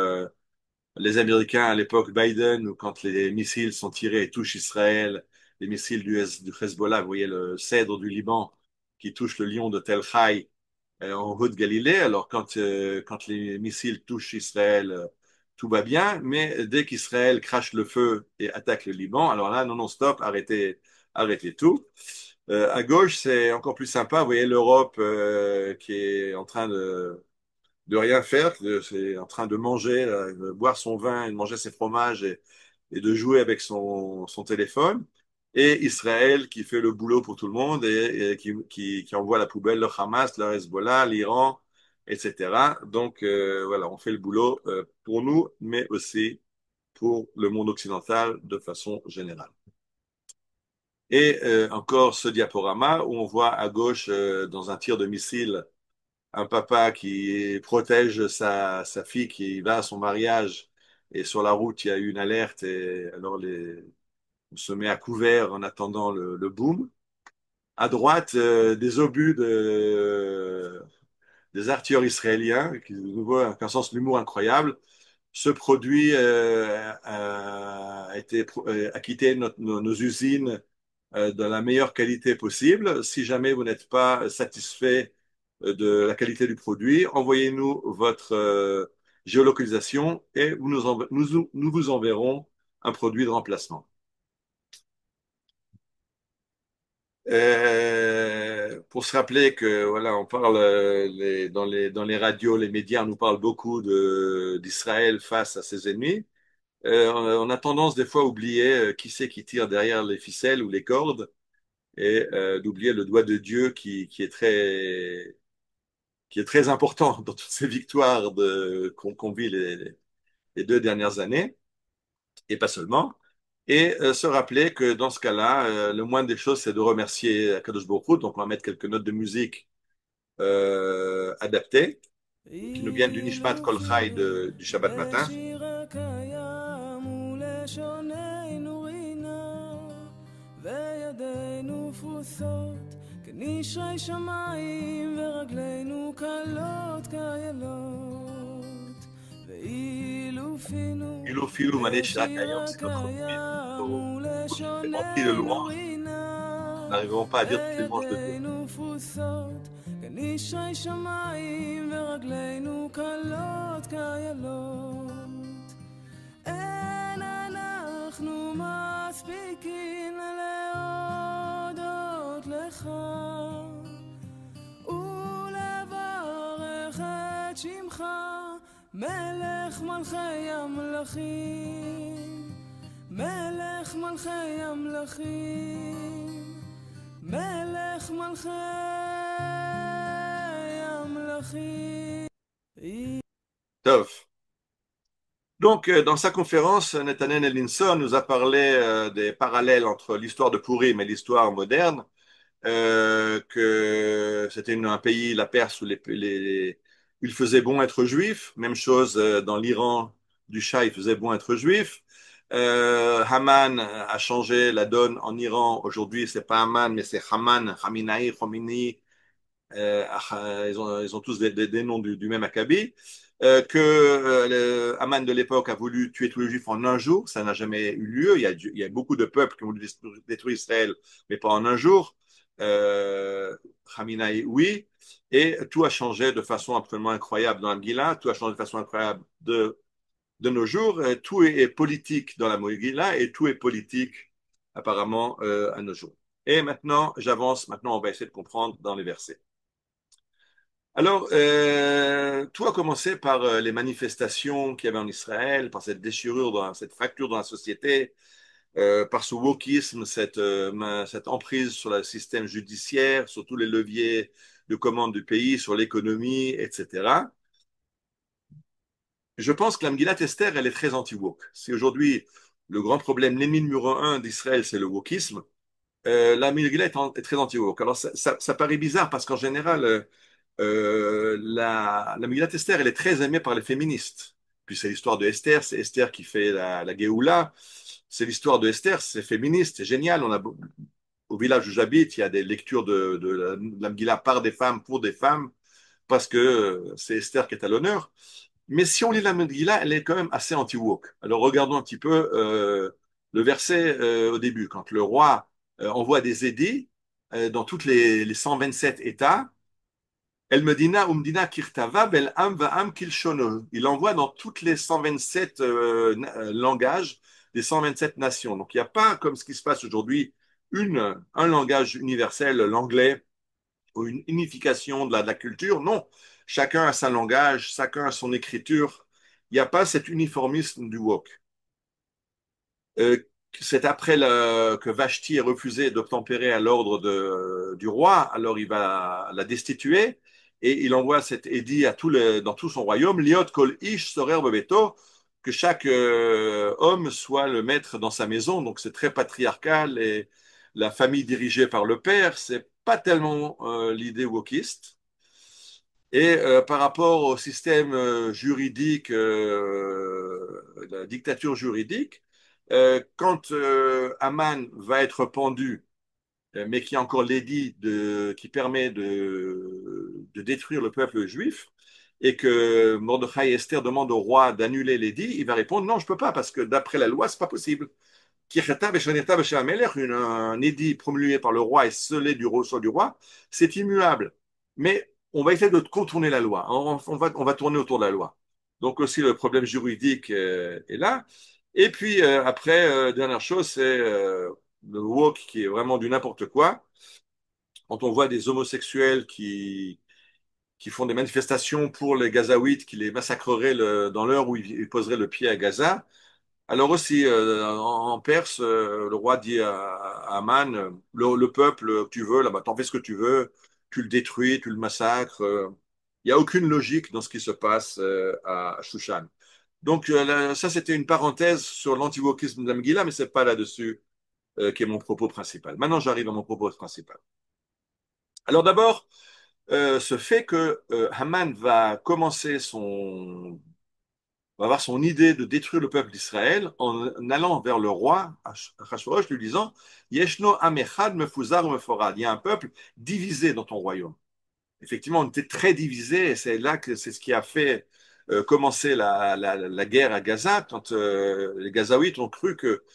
les Américains à l'époque Biden, où quand les missiles sont tirés et touchent Israël, les missiles du Hezbollah, vous voyez le cèdre du Liban qui touche le lion de Tel Haï, en haute Galilée. Alors quand les missiles touchent Israël, tout va bien, mais dès qu'Israël crache le feu et attaque le Liban, alors là, non, non, stop, arrêtez, arrêtez tout. À gauche, c'est encore plus sympa. Vous voyez l'Europe qui est en train de rien faire, c'est en train de manger, de boire son vin, et de manger ses fromages et de jouer avec son téléphone. Et Israël qui fait le boulot pour tout le monde et qui envoie à la poubelle le Hamas, le Hezbollah, l'Iran, etc. Donc voilà, on fait le boulot pour nous, mais aussi pour le monde occidental de façon générale. Et encore ce diaporama où on voit à gauche, dans un tir de missile, un papa qui protège sa fille qui va à son mariage et sur la route, il y a eu une alerte et alors on se met à couvert en attendant le boom. À droite, des obus des artilleurs israéliens qui, de nouveau, avec un sens de l'humour incroyable. Ce produit a quitté nos usines de la meilleure qualité possible. Si jamais vous n'êtes pas satisfait de la qualité du produit, envoyez-nous votre géolocalisation et nous vous enverrons un produit de remplacement. Pour se rappeler que voilà, on parle dans les radios, les médias, on nous parle beaucoup d'Israël face à ses ennemis. On a tendance des fois à oublier qui c'est qui tire derrière les ficelles ou les cordes et d'oublier le doigt de Dieu qui est très important dans toutes ces victoires qu'on vit les 2 dernières années, et pas seulement. Et se rappeler que dans ce cas-là, le moindre des choses, c'est de remercier Kadosh Baruch Hu. Donc, on va mettre quelques notes de musique adaptées, qui nous viennent du Nishmat Kol Chai du Shabbat matin. לשיר הקיים ולשוננו רינה וידינו פרוסות כנשרי שמיים ורגלינו קלות כאיילות ואילו פינו Ilou Filou Mané Shirak לשיר Hayom, c'est notre הקיים rempli de ולשוננו louanges. Nous רינה n'arriverons pas à dire toutes les louanges de Dieu. וידינו פרוסות כנשרי שמיים ורגלינו קלות כאיילות אין אנחנו מספיקים להודות לך ולברך את שמך מלך מלכי המלכים מלך מלכי המלכים מלך מלכי המלכים Tov. Donc, dans sa conférence, Netanel Ellinson nous a parlé des parallèles entre l'histoire de Purim et l'histoire moderne, que c'était un pays, la Perse, où il faisait bon être juif. Même chose dans l'Iran du Shah, il faisait bon être juif. Haman a changé la donne en Iran. Aujourd'hui, c'est pas Haman, mais c'est Haman, Haminaï, Khomeini. Ils ont tous des noms du même acabit. Que Haman de l'époque a voulu tuer tous les Juifs en un jour, ça n'a jamais eu lieu. Il y a beaucoup de peuples qui ont voulu détruire Israël, mais pas en un jour. Khamenei, oui. Et tout a changé de façon absolument incroyable dans la Megillah, tout a changé de façon incroyable de nos jours. Tout est politique dans la Megillah et tout est politique apparemment à nos jours. Et maintenant, j'avance, maintenant on va essayer de comprendre dans les versets. Alors, tout a commencé par les manifestations qu'il y avait en Israël, par cette déchirure, cette fracture dans la société, par ce wokisme, cette emprise sur le système judiciaire, sur tous les leviers de commande du pays, sur l'économie, etc. Je pense que la Megillat Esther, elle est très anti-wok. Si aujourd'hui, le grand problème, l'ennemi numéro un d'Israël, c'est le wokisme, la Megillah est très anti-woke. Alors, ça paraît bizarre parce qu'en général, la Megillat Esther, elle est très aimée par les féministes. Puis c'est l'histoire de Esther, c'est Esther qui fait la Géoula. C'est l'histoire de Esther, c'est féministe, c'est génial. Au village où j'habite, il y a des lectures de la Megillah par des femmes, pour des femmes, parce que c'est Esther qui est à l'honneur. Mais si on lit la Megillah, elle est quand même assez anti-woke. Alors regardons un petit peu le verset au début, quand le roi envoie des édits dans toutes les 127 États El Medina Umdina Kirtava Bel Am Va'am Kilshono. Il envoie dans toutes les 127 langages des 127 nations. Donc il n'y a pas, comme ce qui se passe aujourd'hui, un langage universel, l'anglais, ou une unification de la culture. Non, chacun a sa langage, chacun a son écriture. Il n'y a pas cet uniformisme du wok. Euh, c'est après que Vashti est refusé d'obtempérer à l'ordre du roi, alors il va la destituer et il envoie cet édit dans tout son royaume, Liot kol ish sorer bebeto, que chaque homme soit le maître dans sa maison. Donc c'est très patriarcal et la famille dirigée par le père, c'est pas tellement l'idée wokiste. Et par rapport au système juridique, la dictature juridique, quand Haman va être pendu, mais qui a encore l'édit qui permet de détruire le peuple juif, et que Mordechai et Esther demandent au roi d'annuler l'édit, il va répondre non, je ne peux pas, parce que d'après la loi, ce n'est pas possible. Un édit promulgué par le roi et scellé du ressort du roi, c'est immuable. Mais on va essayer de contourner la loi. On va tourner autour de la loi. Donc aussi le problème juridique est là. Et puis après, dernière chose, c'est le woke qui est vraiment du n'importe quoi. Quand on voit des homosexuels qui font des manifestations pour les Gazaouites, qui les massacreraient dans l'heure où ils poseraient le pied à Gaza, alors aussi, en Perse, le roi dit à Aman, le peuple que tu veux, là-bas, t'en fais ce que tu veux, tu le détruis, tu le massacres. Il n'y a aucune logique dans ce qui se passe à Shushan. Donc ça, c'était une parenthèse sur l'antiwokisme de la Megillah, mais c'est pas là-dessus qui est mon propos principal. Maintenant, j'arrive à mon propos principal. Alors d'abord, ce fait que Haman va avoir son idée de détruire le peuple d'Israël en allant vers le roi Achashverosh, lui disant Yeshno Amechad Mefuzar Meforad. Il y a un peuple divisé dans ton royaume. Effectivement, on était très divisé et c'est là que c'est ce qui a fait commencer la guerre à Gaza quand les Gazaouites ont cru que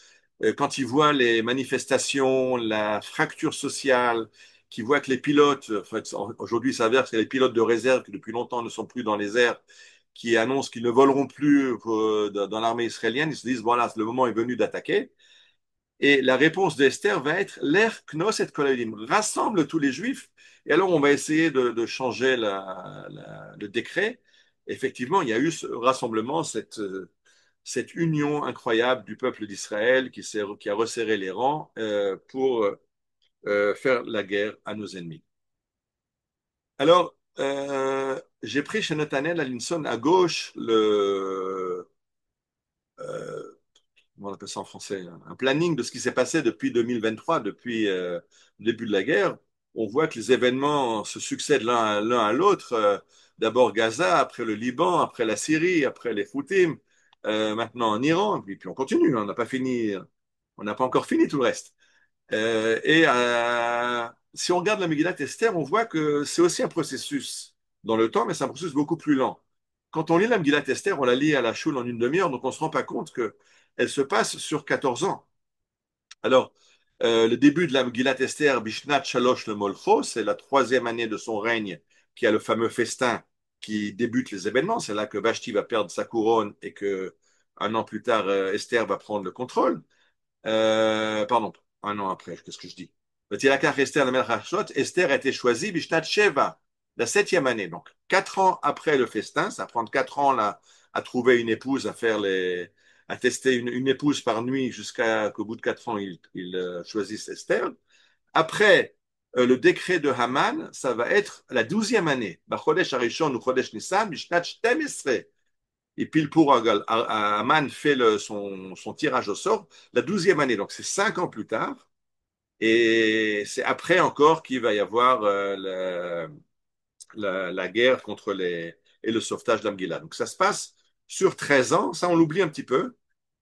quand ils voient les manifestations, la fracture sociale, qu'ils voient que les pilotes, en fait, aujourd'hui il s'avère que c'est les pilotes de réserve qui depuis longtemps ne sont plus dans les airs, qui annoncent qu'ils ne voleront plus dans l'armée israélienne, ils se disent, voilà, le moment est venu d'attaquer. Et la réponse d'Esther va être l'air knos et kolalim, rassemble tous les juifs. Et alors on va essayer de changer le décret. Effectivement, il y a eu ce rassemblement, cette union incroyable du peuple d'Israël qui a resserré les rangs pour faire la guerre à nos ennemis. Alors, j'ai pris chez Nathaniel Alinson à gauche euh, comment on appelle ça en français, un planning de ce qui s'est passé depuis 2023, depuis le début de la guerre. On voit que les événements se succèdent l'un à l'autre. D'abord Gaza, après le Liban, après la Syrie, après les Houthis, maintenant en Iran, et puis on continue, on n'a pas encore fini tout le reste. Si on regarde la Megillat Esther, on voit que c'est aussi un processus dans le temps, mais c'est un processus beaucoup plus lent. Quand on lit la Megillat Esther, on la lit à la choule en une demi-heure, donc on ne se rend pas compte qu'elle se passe sur 14 ans. Alors, le début de la Megillat Esther, Bishnat Shalosh le Molcho, c'est la troisième année de son règne, qui a le fameux festin qui débute les événements. C'est là que Vashti va perdre sa couronne et que un an plus tard, Esther va prendre le contrôle. Pardon, un an après, qu'est-ce que je dis? Esther a été choisie Bishnat Sheva, la septième année. Donc, 4 ans après le festin, ça prend 4 ans là, à trouver une épouse, à tester une épouse par nuit jusqu'à qu'au bout de 4 ans, il choisisse Esther. Après le décret de Haman, ça va être la 12e année. Chodesh Harishon ou Chodesh Nissan, Bishnat Shtem Esrei. Et pile pour Haman fait son tirage au sort la 12e année. Donc c'est 5 ans plus tard. Et c'est après encore qu'il va y avoir la guerre contre et le sauvetage d'Amgila. Donc ça se passe sur 13 ans. Ça, on l'oublie un petit peu.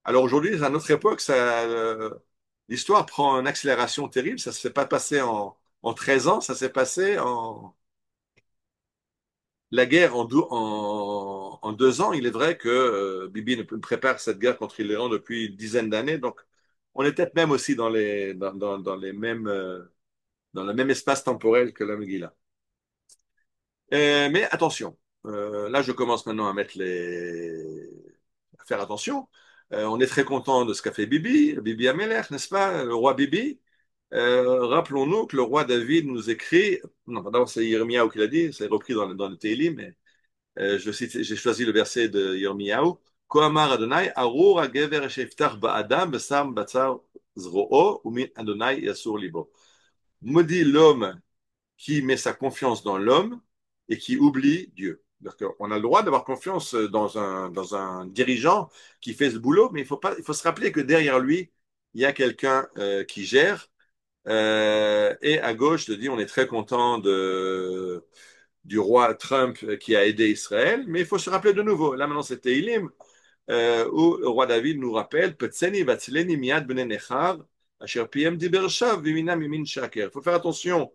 Alors aujourd'hui, à notre époque, l'histoire prend une accélération terrible. Ça ne s'est pas passé en 13 ans, ça s'est passé la guerre en 2 ans. Il est vrai que Bibi prépare cette guerre contre l'Iran depuis une dizaine d'années. Donc, on est peut-être même aussi dans le même espace temporel que la Megillah. Mais attention, là je commence maintenant à faire attention. On est très content de ce qu'a fait Bibi, Bibi Amelech, n'est-ce pas, le roi Bibi. Rappelons-nous que le roi David nous écrit, non, d'abord c'est Yirmiyahu qui l'a dit, c'est repris dans le Télim, mais j'ai choisi le verset de Yirmiyahu. Koamar Adonai, Arur hagever sheftach ba'adam, besam batzar zroo, umin Adonai yasur libo. Maudit l'homme qui met sa confiance dans l'homme et qui oublie Dieu. On a le droit d'avoir confiance dans un dirigeant qui fait ce boulot, mais il faut se rappeler que derrière lui, il y a quelqu'un qui gère. Et à gauche, je te dis, on est très content du roi Trump qui a aidé Israël, mais il faut se rappeler de nouveau. Là, maintenant, c'était Ilim, où le roi David nous rappelle, Petseni vatzileni miad bnei nechar, asher piem diber shav vimina mimin shaker. Il faut faire attention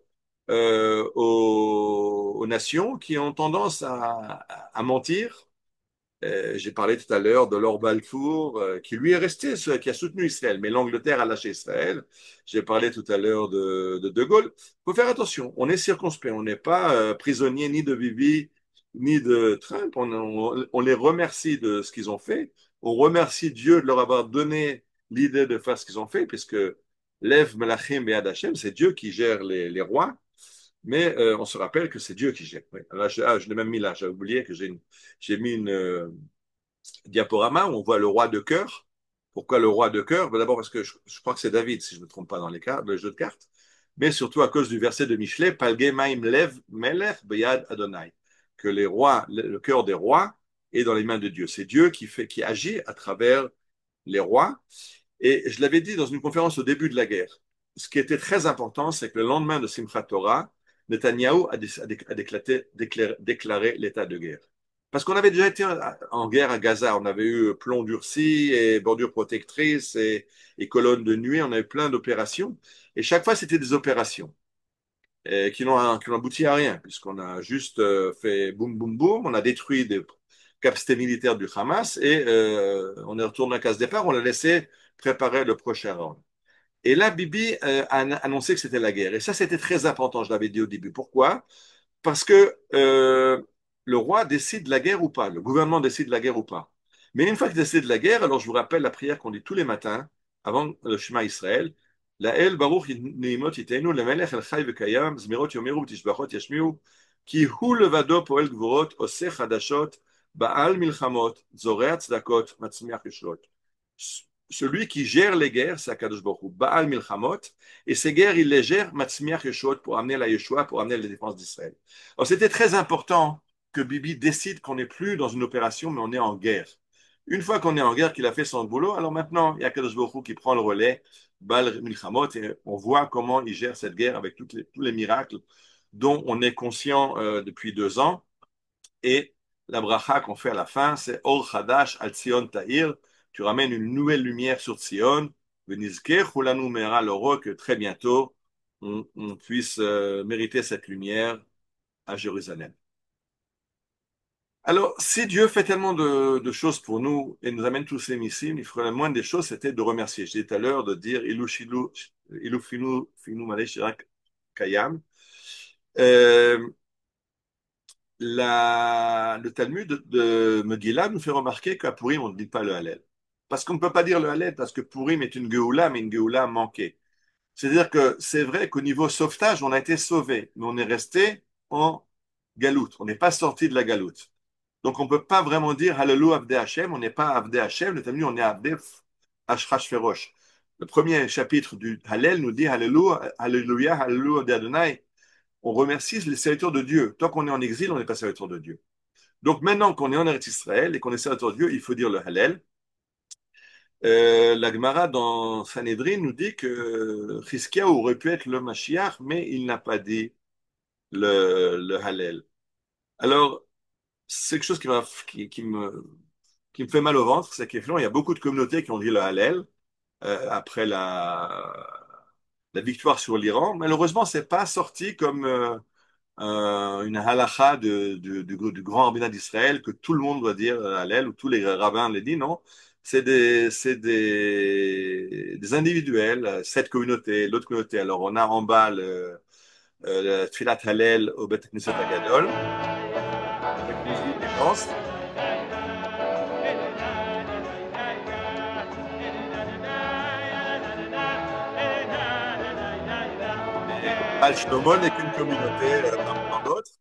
aux nations qui ont tendance à mentir. J'ai parlé tout à l'heure de Lord Balfour, qui lui est resté, qui a soutenu Israël, mais l'Angleterre a lâché Israël. J'ai parlé tout à l'heure de Gaulle. Il faut faire attention, on est circonspect, on n'est pas prisonnier ni de Bibi, ni de Trump. On les remercie de ce qu'ils ont fait. On remercie Dieu de leur avoir donné l'idée de faire ce qu'ils ont fait, puisque Lev Melachim Be'ad Hashem, c'est Dieu qui gère les rois. Mais on se rappelle que c'est Dieu qui gère. Oui. Là, je l'ai même mis là. J'ai oublié que j'ai mis une diaporama où on voit le roi de cœur. Pourquoi le roi de cœur? Ben, d'abord parce que je crois que c'est David, si je ne me trompe pas dans le jeu de cartes. Mais surtout à cause du verset de Michelet, Palgemaim lev melech beyad Adonai. Que les rois, le cœur des rois est dans les mains de Dieu. C'est Dieu qui agit à travers les rois. Et je l'avais dit dans une conférence au début de la guerre. Ce qui était très important, c'est que le lendemain de Simchat Torah, Netanyahou a déclaré l'état de guerre. Parce qu'on avait déjà été en guerre à Gaza, on avait eu plomb durci et bordure protectrice et colonnes de nuée, on avait plein d'opérations. Et chaque fois, c'était des opérations qui n'ont abouti à rien, puisqu'on a juste fait boum, boum, boum, on a détruit des capacités militaires du Hamas et on est retourné à case départ, on a laissé préparer le prochain round. Et là, Bibi a annoncé que c'était la guerre. Et ça, c'était très important, je l'avais dit au début. Pourquoi? Parce que le roi décide de la guerre ou pas, le gouvernement décide de la guerre ou pas. Mais une fois qu'il décide de la guerre, alors je vous rappelle la prière qu'on dit tous les matins avant le Shema Israël. La El Baruch Neimot Yiteinu, le Melech El Chai Vekayam, Zmirot Yomiru Tishbachot Yashmiu, Ki Hu Levado Poel Gvorot, Oseh Hadashot, Baal Milchamot, Zorea Tzedakot, Matzmiach Yishlot. Celui qui gère les guerres, c'est Akadosh Baruch Hu, Baal Milchamot, et ces guerres, il les gère, Matzmiach Yeshua, pour amener la Yeshua, pour amener la défense d'Israël. Alors, c'était très important que Bibi décide qu'on n'est plus dans une opération, mais on est en guerre. Une fois qu'on est en guerre, qu'il a fait son boulot, alors maintenant, il y a Kadosh Baruch Hu qui prend le relais, Baal Milchamot, et on voit comment il gère cette guerre avec tous les miracles dont on est conscient depuis 2 ans. Et la bracha qu'on fait à la fin, c'est Or Chadash al Tzion Tahir. Tu ramènes une nouvelle lumière sur Tzion. Venizker Hulanu Mera Loro, que très bientôt on puisse mériter cette lumière à Jérusalem. Alors, si Dieu fait tellement de choses pour nous et nous amène tous ces missiles, il ferait la moindre des choses, c'était de remercier. J'ai dit tout à l'heure de dire Ilu Finu Malay Shirak Kayam. Euh, le Talmud de Megillah nous fait remarquer qu'à Purim, on ne dit pas le Hallel. Parce qu'on ne peut pas dire le Hallel, parce que Purim est une Géoula, mais une Géoula manquée. C'est-à-dire que c'est vrai qu'au niveau sauvetage, on a été sauvé, mais on est resté en galoute. On n'est pas sorti de la galoute. Donc on ne peut pas vraiment dire Hallelujah Avdei Hashem, on n'est pas Avdei Hashem, le Talmud, on est Avdei Ashrash Ferosh. Le premier chapitre du Hallel nous dit Hallelujah, Hallelujah, Hallelujah Avdei Adonai. On remercie les serviteurs de Dieu. Tant qu'on est en exil, on n'est pas serviteur de Dieu. Donc maintenant qu'on est en Eretz Israël et qu'on est serviteur de Dieu, il faut dire le Hallel. La Gemara dans Sanhedrin nous dit que Chizkia aurait pu être le Mashiach, mais il n'a pas dit le Hallel. Alors, c'est quelque chose qui me fait mal au ventre, c'est qu'effectivement, il y a beaucoup de communautés qui ont dit le Hallel après la victoire sur l'Iran. Malheureusement, c'est pas sorti comme une halakha du grand rabbinat d'Israël que tout le monde doit dire Hallel ou tous les rabbins les disent, non. C'est des individuels, cette communauté, l'autre communauté. Alors on a en bas Tfilat Hallel au Bet Knesset Agadol, avec musique et danse. Et Al Shlomo n'est qu'une communauté parmi tant d'autres.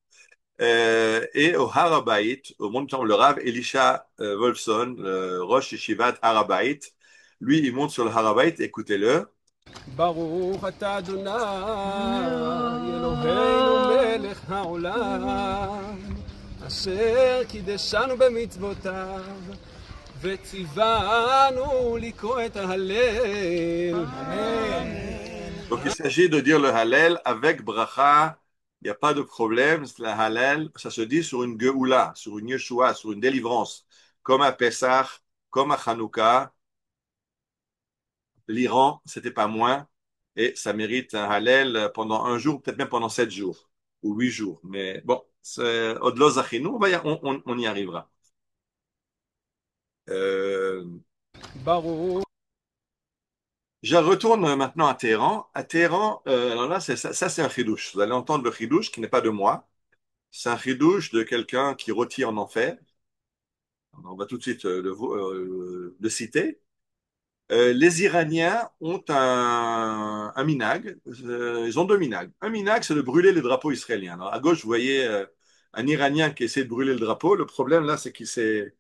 Et au Harabait, au mont Temple, le Rav Elisha Wolfson, le Rosh Yeshivat Harabait, lui, il monte sur le Harabait, écoutez-le. ברוך אתה אדוני אלוהינו מלך העולם אשר קידשנו במצוותיו וציוונו לקרוא את ההלל. Donc, il s'agit de dire le Hallel avec bracha. Il n'y a pas de problème. Le Hallel, ça se dit sur une Geoula, sur une Yeshua, sur une délivrance, comme à Pessah, comme à Hanouka. L'Iran, c'était pas moins. Et ça mérite un Hallel pendant un jour, peut-être même pendant 7 jours ou 8 jours. Mais bon, c'est Odlo Zachinu, on y arrivera. Euh, ברוך Je retourne maintenant à Téhéran. À Téhéran, alors là, ça c'est un chidouche. Vous allez entendre le chidouche qui n'est pas de moi. C'est un chidouche de quelqu'un qui rôtit en enfer. On va tout de suite le citer. Les Iraniens ont un minag. Ils ont deux minags. Un minag, c'est de brûler le drapeau israélien. Alors, à gauche, vous voyez un Iranien qui essaie de brûler le drapeau. Le problème là, c'est qu'il s'est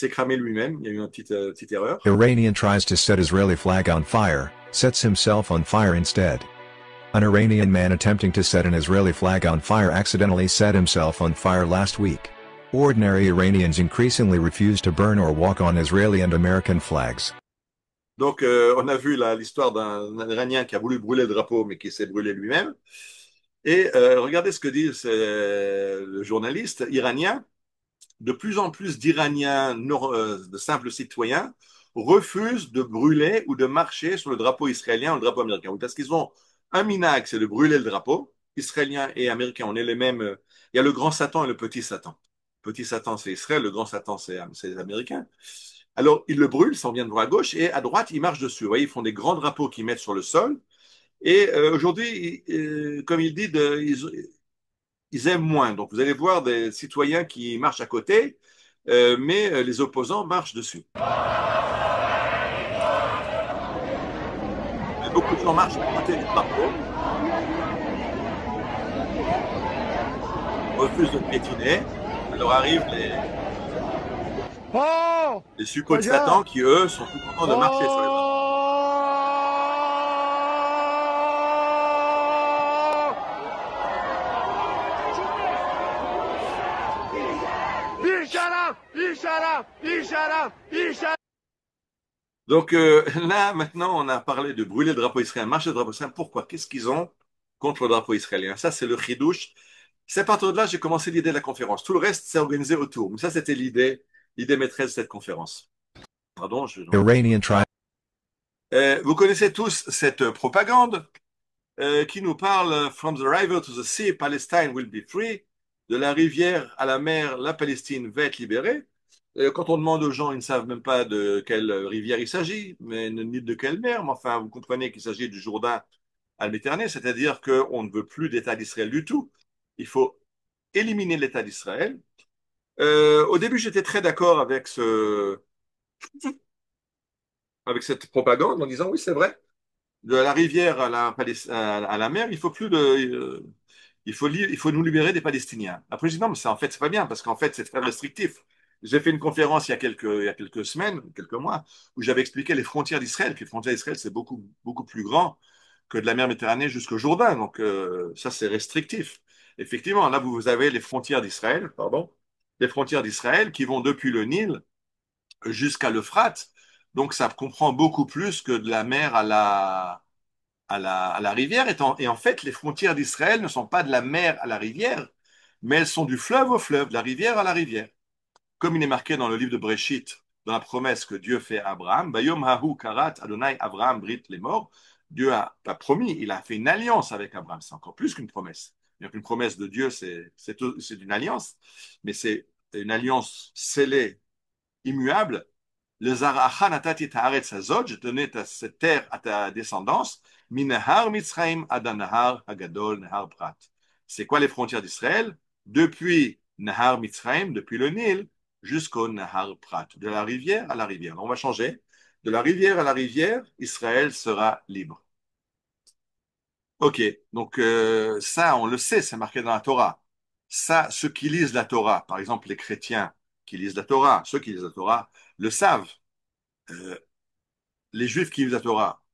cramé lui-même. Il y a eu une petite erreur. Iranian tries to set Israeli flag on fire, sets himself on fire instead. An Iranian man attempting to set an Israeli flag on fire accidentally set himself on fire last week. Ordinary Iranians increasingly refuse to burn or walk on Israeli and American flags. Donc, on a vu l'histoire d'un Iranien qui a voulu brûler le drapeau, mais qui s'est brûlé lui-même. Et regardez ce que dit le journaliste iranien. De plus en plus d'Iraniens, de simples citoyens, refusent de brûler ou de marcher sur le drapeau israélien ou le drapeau américain. Oui, parce qu'ils ont un minag, c'est de brûler le drapeau. Israélien et américain, on est les mêmes. Il y a le grand Satan et le petit Satan. Le petit Satan, c'est Israël, le grand Satan, c'est les Américains. Alors, ils le brûlent, ça en vient de droite à gauche, et à droite, ils marchent dessus. Vous voyez, ils font des grands drapeaux qu'ils mettent sur le sol. Et aujourd'hui, comme il dit, ils aiment moins. Donc, vous allez voir des citoyens qui marchent à côté, mais les opposants marchent dessus. Mais beaucoup de gens marchent à côté du drapeau, refusent de piétiner. Alors arrivent les succos de Satan qui, eux, sont plus contents de marcher sur les drapeaux. Donc là, maintenant, on a parlé de brûler le drapeau israélien, marcher le drapeau israélien. Pourquoi? Qu'est-ce qu'ils ont contre le drapeau israélien? Ça, c'est le chidouche. C'est à partir de là que j'ai commencé l'idée de la conférence. Tout le reste, c'est organisé autour. Mais ça, c'était l'idée maîtresse de cette conférence. Pardon, Iranian tries. Vous connaissez tous cette propagande qui nous parle From the river to the sea, Palestine will be free. De la rivière à la mer, la Palestine va être libérée. Quand on demande aux gens, ils ne savent même pas de quelle rivière il s'agit, mais ni de quelle mer. Mais enfin, vous comprenez qu'il s'agit du Jourdain à la Méditerranée, c'est-à-dire qu'on ne veut plus d'État d'Israël du tout. Il faut éliminer l'État d'Israël. Au début, j'étais très d'accord avec cette propagande en disant oui, c'est vrai. De la rivière à la mer, il faut plus il faut nous libérer des Palestiniens. Après, je dis non, mais ça, en fait, c'est pas bien parce qu'en fait, c'est très restrictif. J'ai fait une conférence il y a quelques semaines, quelques mois, où j'avais expliqué les frontières d'Israël. Puis les frontières d'Israël, c'est beaucoup, beaucoup plus grand que de la mer Méditerranée jusqu'au Jourdain. Donc, ça, c'est restrictif. Effectivement, là, vous avez les frontières d'Israël, pardon, les frontières d'Israël qui vont depuis le Nil jusqu'à l'Euphrate. Donc, ça comprend beaucoup plus que de la mer à la rivière. Et en fait, les frontières d'Israël ne sont pas de la mer à la rivière, mais elles sont du fleuve au fleuve, de la rivière à la rivière. Comme il est marqué dans le livre de Bréchit, dans la promesse que Dieu fait à Abraham, Bayom Hahu Karat Adonai Abraham Brit les morts, Dieu a pas promis, il a fait une alliance avec Abraham. C'est encore plus qu'une promesse. Donc une promesse de Dieu, c'est une alliance, mais c'est une alliance scellée, immuable. Le Zaracha natati ta'aretz hazot, je donnais cette terre à ta descendance, minahar Mitzrayim ad nahar hagadol nahar Prat. C'est quoi les frontières d'Israël? Depuis Nahar Mitzrayim, depuis le Nil, jusqu'au Nahar Prat, de la rivière à la rivière. On va changer. De la rivière à la rivière, Israël sera libre. Ok, donc ça, on le sait, c'est marqué dans la Torah. Ça, ceux qui lisent la Torah, par exemple les chrétiens qui lisent la Torah, ceux qui lisent la Torah, le savent. Euh, les juifs qui lisent la Torah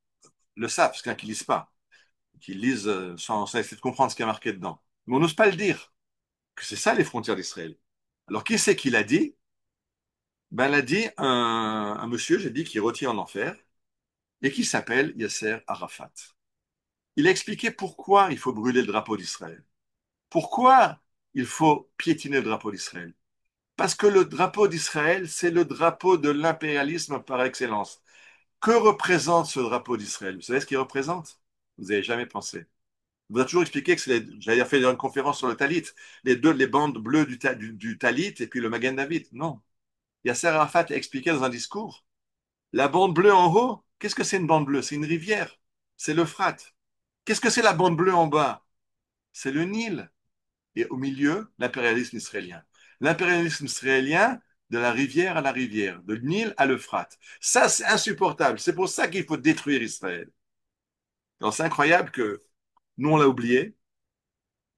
le savent, parce qu'il y en a qui lisent pas, qui lisent sans essayer de comprendre ce qui est marqué dedans. Mais on n'ose pas le dire, que c'est ça les frontières d'Israël. Alors qui c'est qui l'a dit? Ben l'a dit un monsieur, j'ai dit, qui est rôti en enfer, et qui s'appelle Yasser Arafat. Il a expliqué pourquoi il faut brûler le drapeau d'Israël. Pourquoi il faut piétiner le drapeau d'Israël? Parce que le drapeau d'Israël, c'est le drapeau de l'impérialisme par excellence. Que représente ce drapeau d'Israël? Vous savez ce qu'il représente? Vous n'avez jamais pensé. Vous a toujours expliqué que j'avais fait une conférence sur le talit, les bandes bleues du talit et puis le Magen David. Non. Yasser Arafat a expliqué dans un discours, la bande bleue en haut, qu'est-ce que c'est une bande bleue? C'est une rivière. C'est l'Euphrate. Qu'est-ce que c'est la bande bleue en bas? C'est le Nil. Et au milieu, l'impérialisme israélien. L'impérialisme israélien de la rivière à la rivière, de Nil à l'Euphrate. Ça, c'est insupportable. C'est pour ça qu'il faut détruire Israël. Alors, c'est incroyable que nous, on l'a oublié.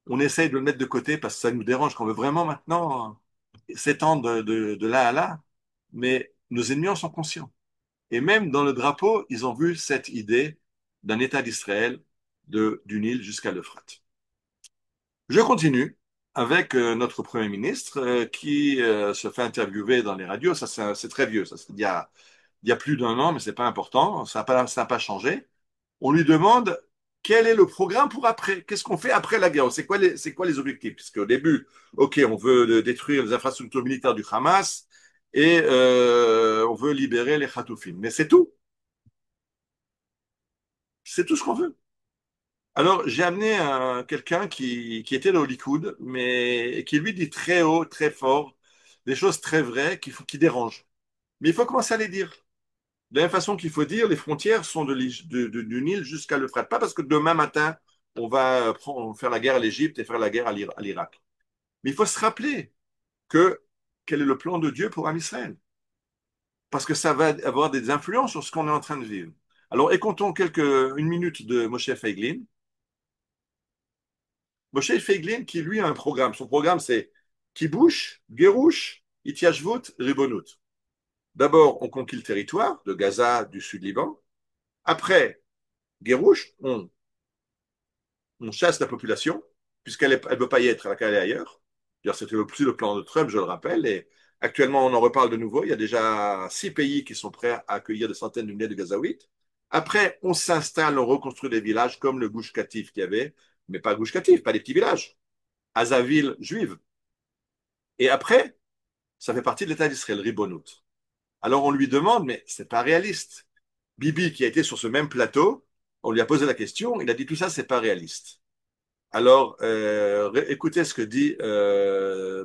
On essaye de le mettre de côté parce que ça nous dérange, qu'on veut vraiment maintenant s'étendre de là à là. Mais nos ennemis en sont conscients. Et même dans le drapeau, ils ont vu cette idée d'un État d'Israël du Nil jusqu'à l'Euphrate. Je continue avec notre Premier ministre qui se fait interviewer dans les radios. Ça, c'est très vieux. Ça, il y a plus d'un an, mais c'est pas important. Ça n'a pas changé. On lui demande quel est le programme pour après. Qu'est-ce qu'on fait après la guerre? C'est quoi les objectifs? Puisqu'au début, OK, on veut détruire les infrastructures militaires du Hamas et on veut libérer les Khatoufim. Mais c'est tout. C'est tout ce qu'on veut. Alors, j'ai amené quelqu'un qui était au Likoud, mais qui lui dit très haut, très fort, des choses très vraies qui dérangent. Mais il faut commencer à les dire. De la même façon qu'il faut dire, les frontières sont du Nil jusqu'à l'Euphrate. Pas parce que demain matin, on va faire la guerre à l'Égypte et faire la guerre à l'Irak. Mais il faut se rappeler que quel est le plan de Dieu pour Am Israël. Parce que ça va avoir des influences sur ce qu'on est en train de vivre. Alors, écoutons une minute de Moshe Feiglin. Moshe Feiglin qui, lui, a un programme. Son programme, c'est Kibush, Gerouche, Ityashvut, Ribonut. D'abord, on conquit le territoire de Gaza, du Sud-Liban. Après, Gerouche, on chasse la population, puisqu'elle ne peut pas y être, elle a qu'à aller ailleurs. C'était aussi le plan de Trump, je le rappelle, et actuellement on en reparle de nouveau. Il y a déjà 6 pays qui sont prêts à accueillir des centaines de milliers de Gazaouites. Après, on s'installe, on reconstruit des villages comme le Gush Katif qu'il y avait, mais pas Gush Katif, pas des petits villages, Azaville juive. Et après, ça fait partie de l'État d'Israël, Ribonout. Alors on lui demande, mais c'est pas réaliste. Bibi, qui a été sur ce même plateau, on lui a posé la question, il a dit tout ça, c'est pas réaliste. Alors, écoutez ce que dit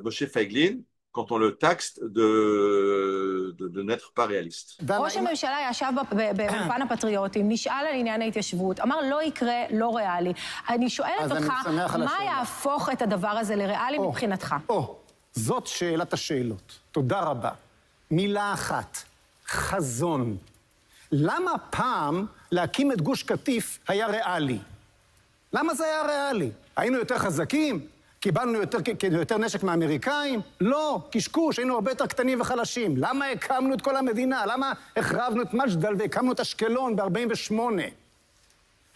Moshe Feiglin quand on le taxe de n'être pas réaliste. ראש הממשלה ישב באולפן הפטריוטים, נשאל על עניין ההתיישבות, אמר לא יקרה, לא ריאלי. אני שואלת אותך, מה יהפוך את הדבר הזה לריאלי מבחינתך? זאת שאלת השאלות. תודה רבה. מילה אחת, חזון. למה פעם להקים את גוש קטיף היה ריאלי? למה זה היה ריאלי? היינו יותר חזקים? קיבלנו יותר נשק מהאמריקאים? לא, קשקוש, היינו הרבה יותר קטנים וחלשים. למה הקמנו את כל המדינה? למה החרבנו את מג'דל והקמנו את אשקלון ב-48?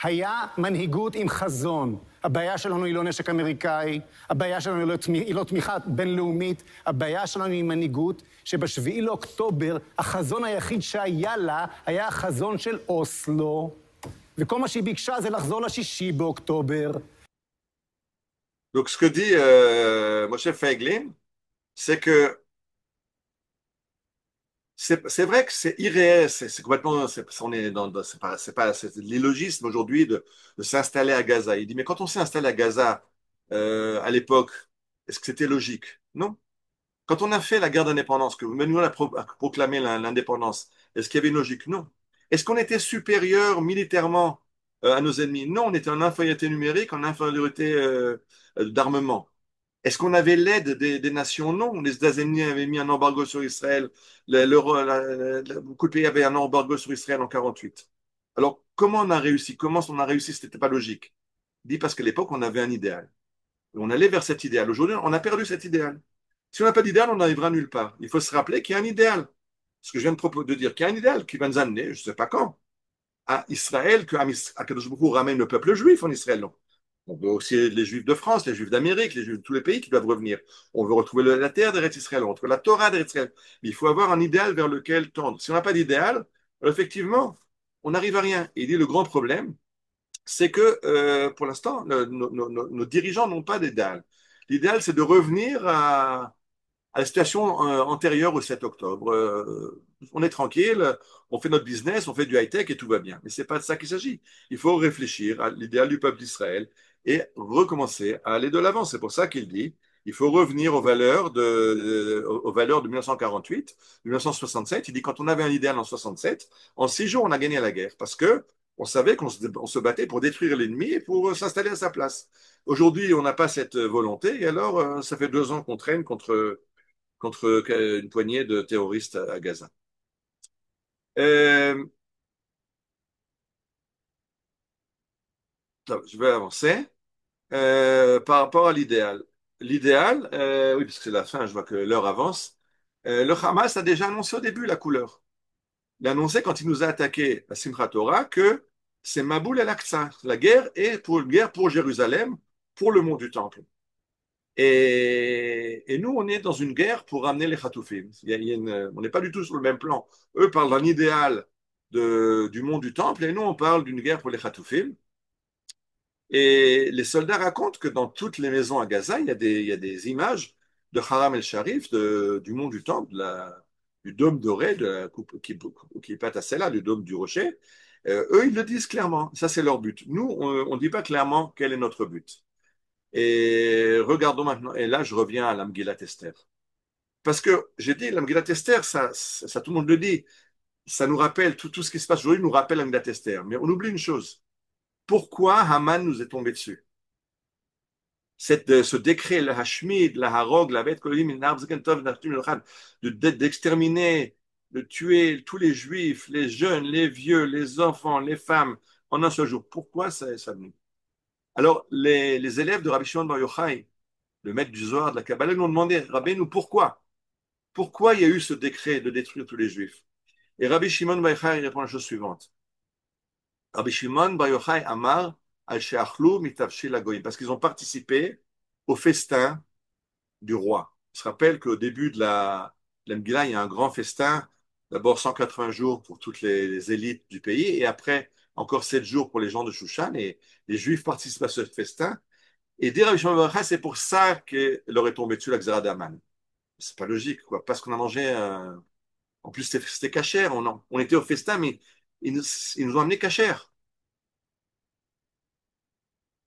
היה מנהיגות עם חזון. הבעיה שלנו היא לא נשק אמריקאי, הבעיה שלנו היא לא תמיכה בינלאומית, הבעיה שלנו היא מנהיגות שבשביעי לאוקטובר החזון היחיד שהיה לה היה החזון של אוסלו, וכל מה שהיא ביקשה זה לחזור לשישי באוקטובר. Donc, ce que dit Moshe Feiglin, c'est que c'est vrai que c'est irréel, c'est complètement, on est c'est l'illogisme aujourd'hui de s'installer à Gaza. Il dit, mais quand on s'est installé à Gaza à l'époque, est-ce que c'était logique? Non. Quand on a fait la guerre d'indépendance, que nous on a proclamé l'indépendance, est-ce qu'il y avait une logique? Non. Est-ce qu'on était supérieur militairement à nos ennemis. Non, on était en infériorité numérique, en infériorité d'armement. Est-ce qu'on avait l'aide des nations? Non. Les États-Unis avaient mis un embargo sur Israël. Beaucoup de pays avaient un embargo sur Israël en 48. Alors, comment on a réussi? Comment on a réussi? Ce n'était pas logique. Dit parce qu'à l'époque, on avait un idéal. Et on allait vers cet idéal. Aujourd'hui, on a perdu cet idéal. Si on n'a pas d'idéal, on n'arrivera nulle part. Il faut se rappeler qu'il y a un idéal. Ce que je viens de dire, qu'il y a un idéal qui va nous amener, je ne sais pas quand, à Israël, que Akadosh Baruch Hu ramène le peuple juif en Israël. Non. On veut aussi les juifs de France, les juifs d'Amérique, les juifs de tous les pays qui doivent revenir. On veut retrouver la terre d'Eretz Israël, on veut retrouver la Torah d'Eretz Israël. Mais il faut avoir un idéal vers lequel tendre. Si on n'a pas d'idéal, effectivement, on n'arrive à rien. Et il dit le grand problème, c'est que pour l'instant, nos dirigeants n'ont pas d'idéal. L'idéal, c'est de revenir à la situation antérieure au 7 octobre. On est tranquille, on fait notre business, on fait du high-tech et tout va bien. Mais ce n'est pas de ça qu'il s'agit. Il faut réfléchir à l'idéal du peuple d'Israël et recommencer à aller de l'avant. C'est pour ça qu'il dit il faut revenir aux valeurs de 1948, 1967. Il dit quand on avait un idéal en 67, en 6 jours, on a gagné la guerre parce que on savait qu'on se battait pour détruire l'ennemi et pour s'installer à sa place. Aujourd'hui, on n'a pas cette volonté et alors ça fait 2 ans qu'on traîne contre une poignée de terroristes à Gaza. Euh, je vais avancer. Par rapport à l'idéal. L'idéal, oui, parce que c'est la fin, je vois que l'heure avance. Le Hamas a déjà annoncé au début la couleur. Il a annoncé quand il nous a attaqué à Simchat Torah que c'est Maboul el-Aqsa. La guerre est pour, une guerre pour Jérusalem, pour le mont du Temple. Et nous, on est dans une guerre pour ramener les Khatoufim. On n'est pas du tout sur le même plan. Eux parlent d'un idéal du mont du Temple et nous, on parle d'une guerre pour les Khatoufim. Et les soldats racontent que dans toutes les maisons à Gaza, il y a des images de Haram el-Sharif, du mont du Temple, du dôme doré, de la coupe qui est à celle-là, du dôme du rocher. Eux, ils le disent clairement. Ça, c'est leur but. Nous, on ne dit pas clairement quel est notre but. Et regardons maintenant, et là je reviens à l'Amgilat Esther. Parce que j'ai dit, l'Amgilat Esther, ça, tout le monde le dit, ça nous rappelle, tout ce qui se passe aujourd'hui nous rappelle l'Amgilat Esther. Mais on oublie une chose. Pourquoi Haman nous est tombé dessus? Ce décret, le Hashmid, la Harog, la Beth Kolim, d'exterminer, de tuer tous les juifs, les jeunes, les vieux, les enfants, les femmes, en un seul jour. Pourquoi ça nous? Alors, les élèves de Rabbi Shimon Bar Yochai, le maître du Zohar de la Kabbalah, nous ont demandé, Rabbeinu, pourquoi? Pourquoi il y a eu ce décret de détruire tous les Juifs? Et Rabbi Shimon Bar Yochai répond la chose suivante. Rabbi Shimon Bar Yochai Amar al she'achlu mitavshil hagoyim, parce qu'ils ont participé au festin du roi. On se rappelle qu'au début de la Megillah, il y a un grand festin, d'abord 180 jours pour toutes les élites du pays, et après encore 7 jours pour les gens de Shushan, et les Juifs participent à ce festin. Et dire à Rabbi Shimon Bar Yochai, c'est pour ça qu'il leur est tombé dessus la Xéra d'Aman. C'est pas logique, quoi, parce qu'on a mangé. En plus, c'était cachère. On était au festin, mais ils nous ont amené cachère.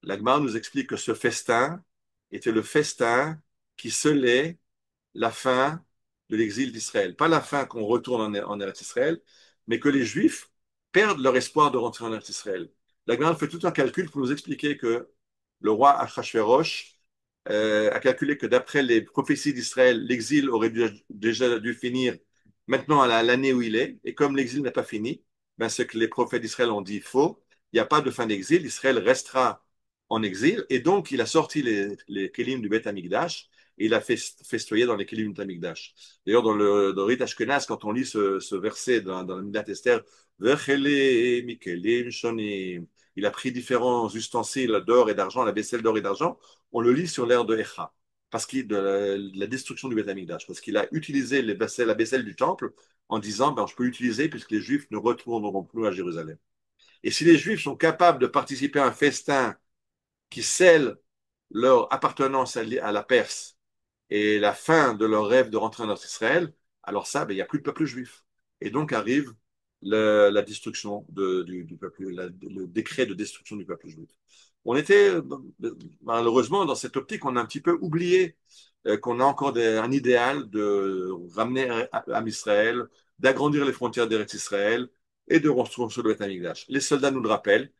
L'Agmar nous explique que ce festin était le festin qui scellait la fin de l'exil d'Israël. Pas la fin qu'on retourne en Eretz Israël, mais que les Juifs perdent leur espoir de rentrer en Eretz Israël. L'Agmar fait tout un calcul pour nous expliquer que le roi Achashverosh a calculé que d'après les prophéties d'Israël, l'exil aurait déjà dû finir maintenant à l'année où il est. Et comme l'exil n'a pas fini, ben, ce que les prophètes d'Israël ont dit faux. Il n'y a pas de fin d'exil. Israël restera en exil. Et donc, il a sorti les kelim du Beth Amikdash et il a festoyé dans les kelim du Beth Amikdash. D'ailleurs, dans le Rite Ashkenaz, quand on lit ce verset dans la Megillat Esther, Vechele mikelim shonim, il a pris différents ustensiles d'or et d'argent, la vaisselle d'or et d'argent, on le lit sur l'ère de Echa, parce qu'il de la destruction du Beth Amikdash, parce qu'il a utilisé la vaisselle du temple en disant, ben, je peux l'utiliser puisque les Juifs ne retourneront plus à Jérusalem. Et si les Juifs sont capables de participer à un festin qui scelle leur appartenance à la Perse et la fin de leur rêve de rentrer en Israël, alors ça, ben, il n'y a plus de peuple juif. Et donc arrive la destruction du peuple, le décret de destruction du peuple juif. On était malheureusement dans cette optique, on a un petit peu oublié qu'on a encore un idéal de ramener à Israël, d'agrandir les frontières d'Eretz Israël et de reconstruire le Beth Amikdash. Les soldats nous le rappellent.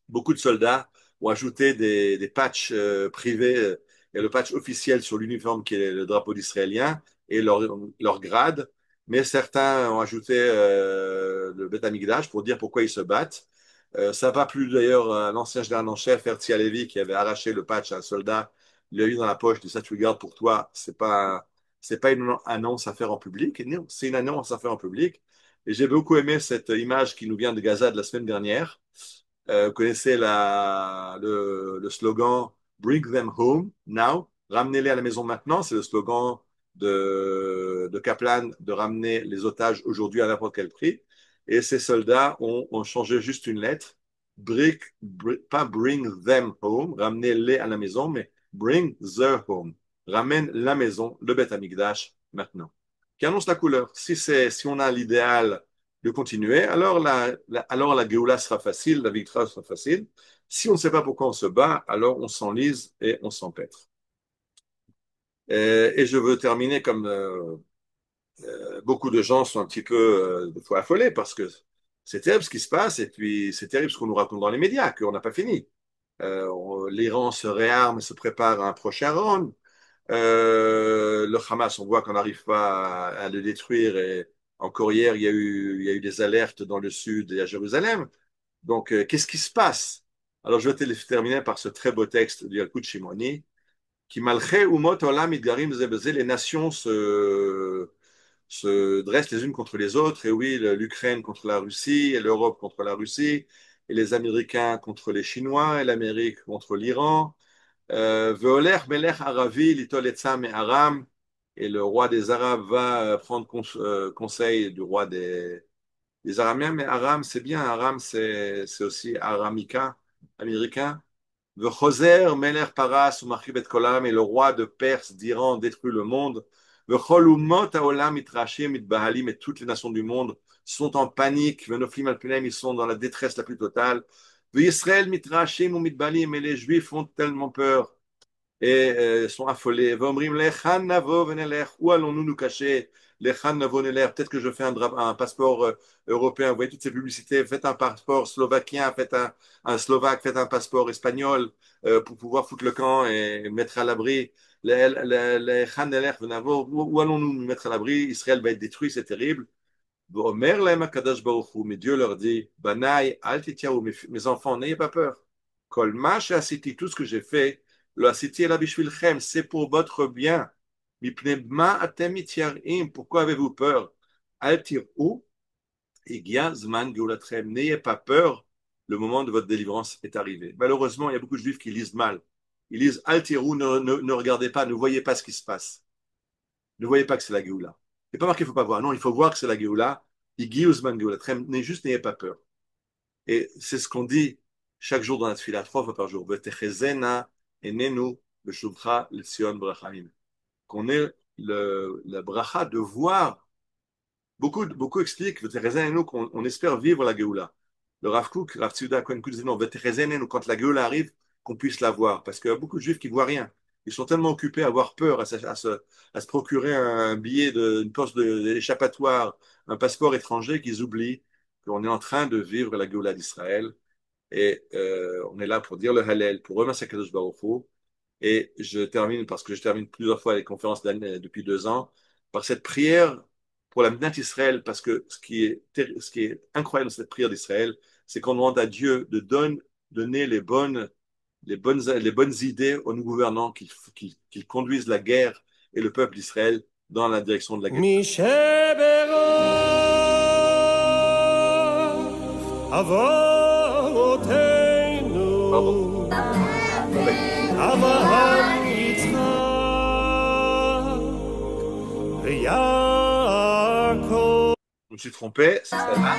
beaucoup de soldats ont ajouté des patchs privés. Il y a le patch officiel sur l'uniforme qui est le drapeau d'israélien et leur grade, mais certains ont ajouté le Beth Amikdash pour dire pourquoi ils se battent. Ça n'a pas plu d'ailleurs à l'ancien général en chef, Herzl Halevi, qui avait arraché le patch à un soldat, il l'a eu dans la poche, dit ça tu le gardes pour toi, c'est pas une annonce à faire en public, non, c'est une annonce à faire en public. Et j'ai beaucoup aimé cette image qui nous vient de Gaza de la semaine dernière. Vous connaissez le slogan Bring them home now, ramenez-les à la maison maintenant. C'est le slogan de Kaplan de ramener les otages aujourd'hui à n'importe quel prix. Et ces soldats ont changé juste une lettre. Pas bring them home, ramenez-les à la maison, mais bring the home. Ramène la maison, le Beth Amikdash maintenant. Qui annonce la couleur. Si on a l'idéal de continuer, alors la Géoula sera facile, la victoire sera facile. Si on ne sait pas pourquoi on se bat, alors on s'enlise et on s'empêtre. Et je veux terminer comme beaucoup de gens sont un petit peu des fois affolés parce que c'est terrible ce qui se passe et puis c'est terrible ce qu'on nous raconte dans les médias, qu'on n'a pas fini. L'Iran se réarme et se prépare à un prochain round. Le Hamas, on voit qu'on n'arrive pas à le détruire et encore hier, il y a eu des alertes dans le sud et à Jérusalem. Donc, qu'est-ce qui se passe? Alors, je vais terminer par ce très beau texte du Yalkut Shimoni, qui malché umot olam idgarim ze beze, les nations se dressent les unes contre les autres, et oui, l'Ukraine contre la Russie, et l'Europe contre la Russie, et les Américains contre les Chinois, et l'Amérique contre l'Iran. Veoler melech aravi litol etzam me Aram, et le roi des Arabes va prendre conseil du roi des Araméens, mais Aram, c'est bien, Aram, c'est aussi aramica, américain. Vechoser melech paras ou marchib et kolam, et le roi de Perse, d'Iran, détruit le monde. Vechol umot haolam mitrashim mitbahalim, et toutes les nations du monde sont en panique. Venoflim alpinem, ils sont dans la détresse la plus totale. Israël mitrashim ou mitbahalim, et les Juifs font tellement peur et sont affolés. Vomrim lechan navo venelech, où allons-nous nous cacher? Lechan navo venelech, peut-être que je fais un passeport européen. Vous voyez toutes ces publicités. Faites un passeport slovaquien, faites un slovaque, faites un passeport espagnol pour pouvoir foutre le camp et mettre à l'abri. Lechan nelech venavo, où allons-nous nous mettre à l'abri? Israël va être détruit, c'est terrible. Omer lahem hakadosh baruch hu, mais Dieu leur dit, Banaï, al tityahu, mes enfants, n'ayez pas peur. Kol ma she'asiti, tout ce que j'ai fait, lo asiti ela bishvilchem, c'est pour votre bien. Mipnei ma atem mityarim, pourquoi avez-vous peur? Al tir'u, igia zman geulatrem, n'ayez pas peur, le moment de votre délivrance est arrivé. Malheureusement, il y a beaucoup de juifs qui lisent mal. Ils lisent al tir'u, ne regardez pas, ne voyez pas ce qui se passe. Ne voyez pas que c'est la Géoula. Il n'est pas marqué qu'il ne faut pas voir. Non, il faut voir que c'est la Géoula. Igiuzman Géoula. Juste n'ayez pas peur. Et c'est ce qu'on dit chaque jour dans la tefila, 3 fois par jour. Betechezena enenu beshuvcha l'Sion brachim. Qu'on ait la bracha de voir. Beaucoup expliquent Betechezena enenu qu'on espère vivre la Géoula. Le Rav Kook, Rav Tzouda Kohen Kook disait non, Betechezena enenu, quand la Géoula arrive, qu'on puisse la voir. Parce qu'il y a beaucoup de juifs qui ne voient rien. Ils sont tellement occupés à avoir peur, à se procurer un billet une poste d'échappatoire, un passeport étranger, qu'ils oublient qu'on est en train de vivre la Géoula d'Israël. Et on est là pour dire le Hallel, pour remercier Kadosh Baruch Hu. Et je termine, parce que je termine plusieurs fois les conférences depuis 2 ans, par cette prière pour la Médina d'Israël, parce que ce qui est incroyable dans cette prière d'Israël, c'est qu'on demande à Dieu de donner les bonnes idées aux nous gouvernants qui conduisent la guerre et le peuple d'Israël dans la direction de la guerre. Je me suis trompé, c'est celle-là.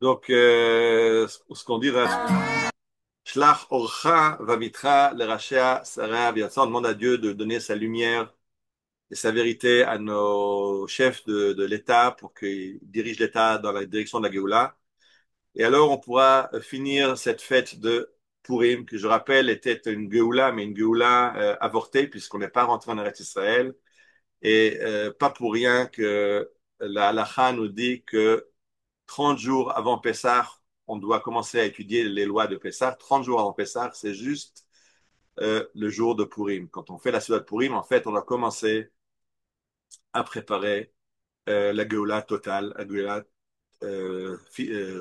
Donc, ce qu'on dit, Shlach orcha vamitra lerashea saraa v'yatsa, on demande à Dieu de donner sa lumière et sa vérité à nos chefs de l'État pour qu'ils dirigent l'État dans la direction de la Géoula. Et alors, on pourra finir cette fête de Purim, que je rappelle était une Géoula, mais une Géoula avortée, puisqu'on n'est pas rentré en Eretz Israël. Et pas pour rien que la halakha nous dit que 30 jours avant Pessah, on doit commencer à étudier les lois de Pessah. 30 jours avant Pessah, c'est juste le jour de Purim. Quand on fait la Souda de Purim, en fait, on doit commencer à préparer la Géoula totale, la Géoula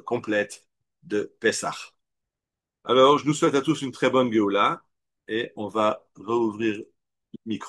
complète de Pessah. Alors, je nous souhaite à tous une très bonne Géoula et on va rouvrir le micro.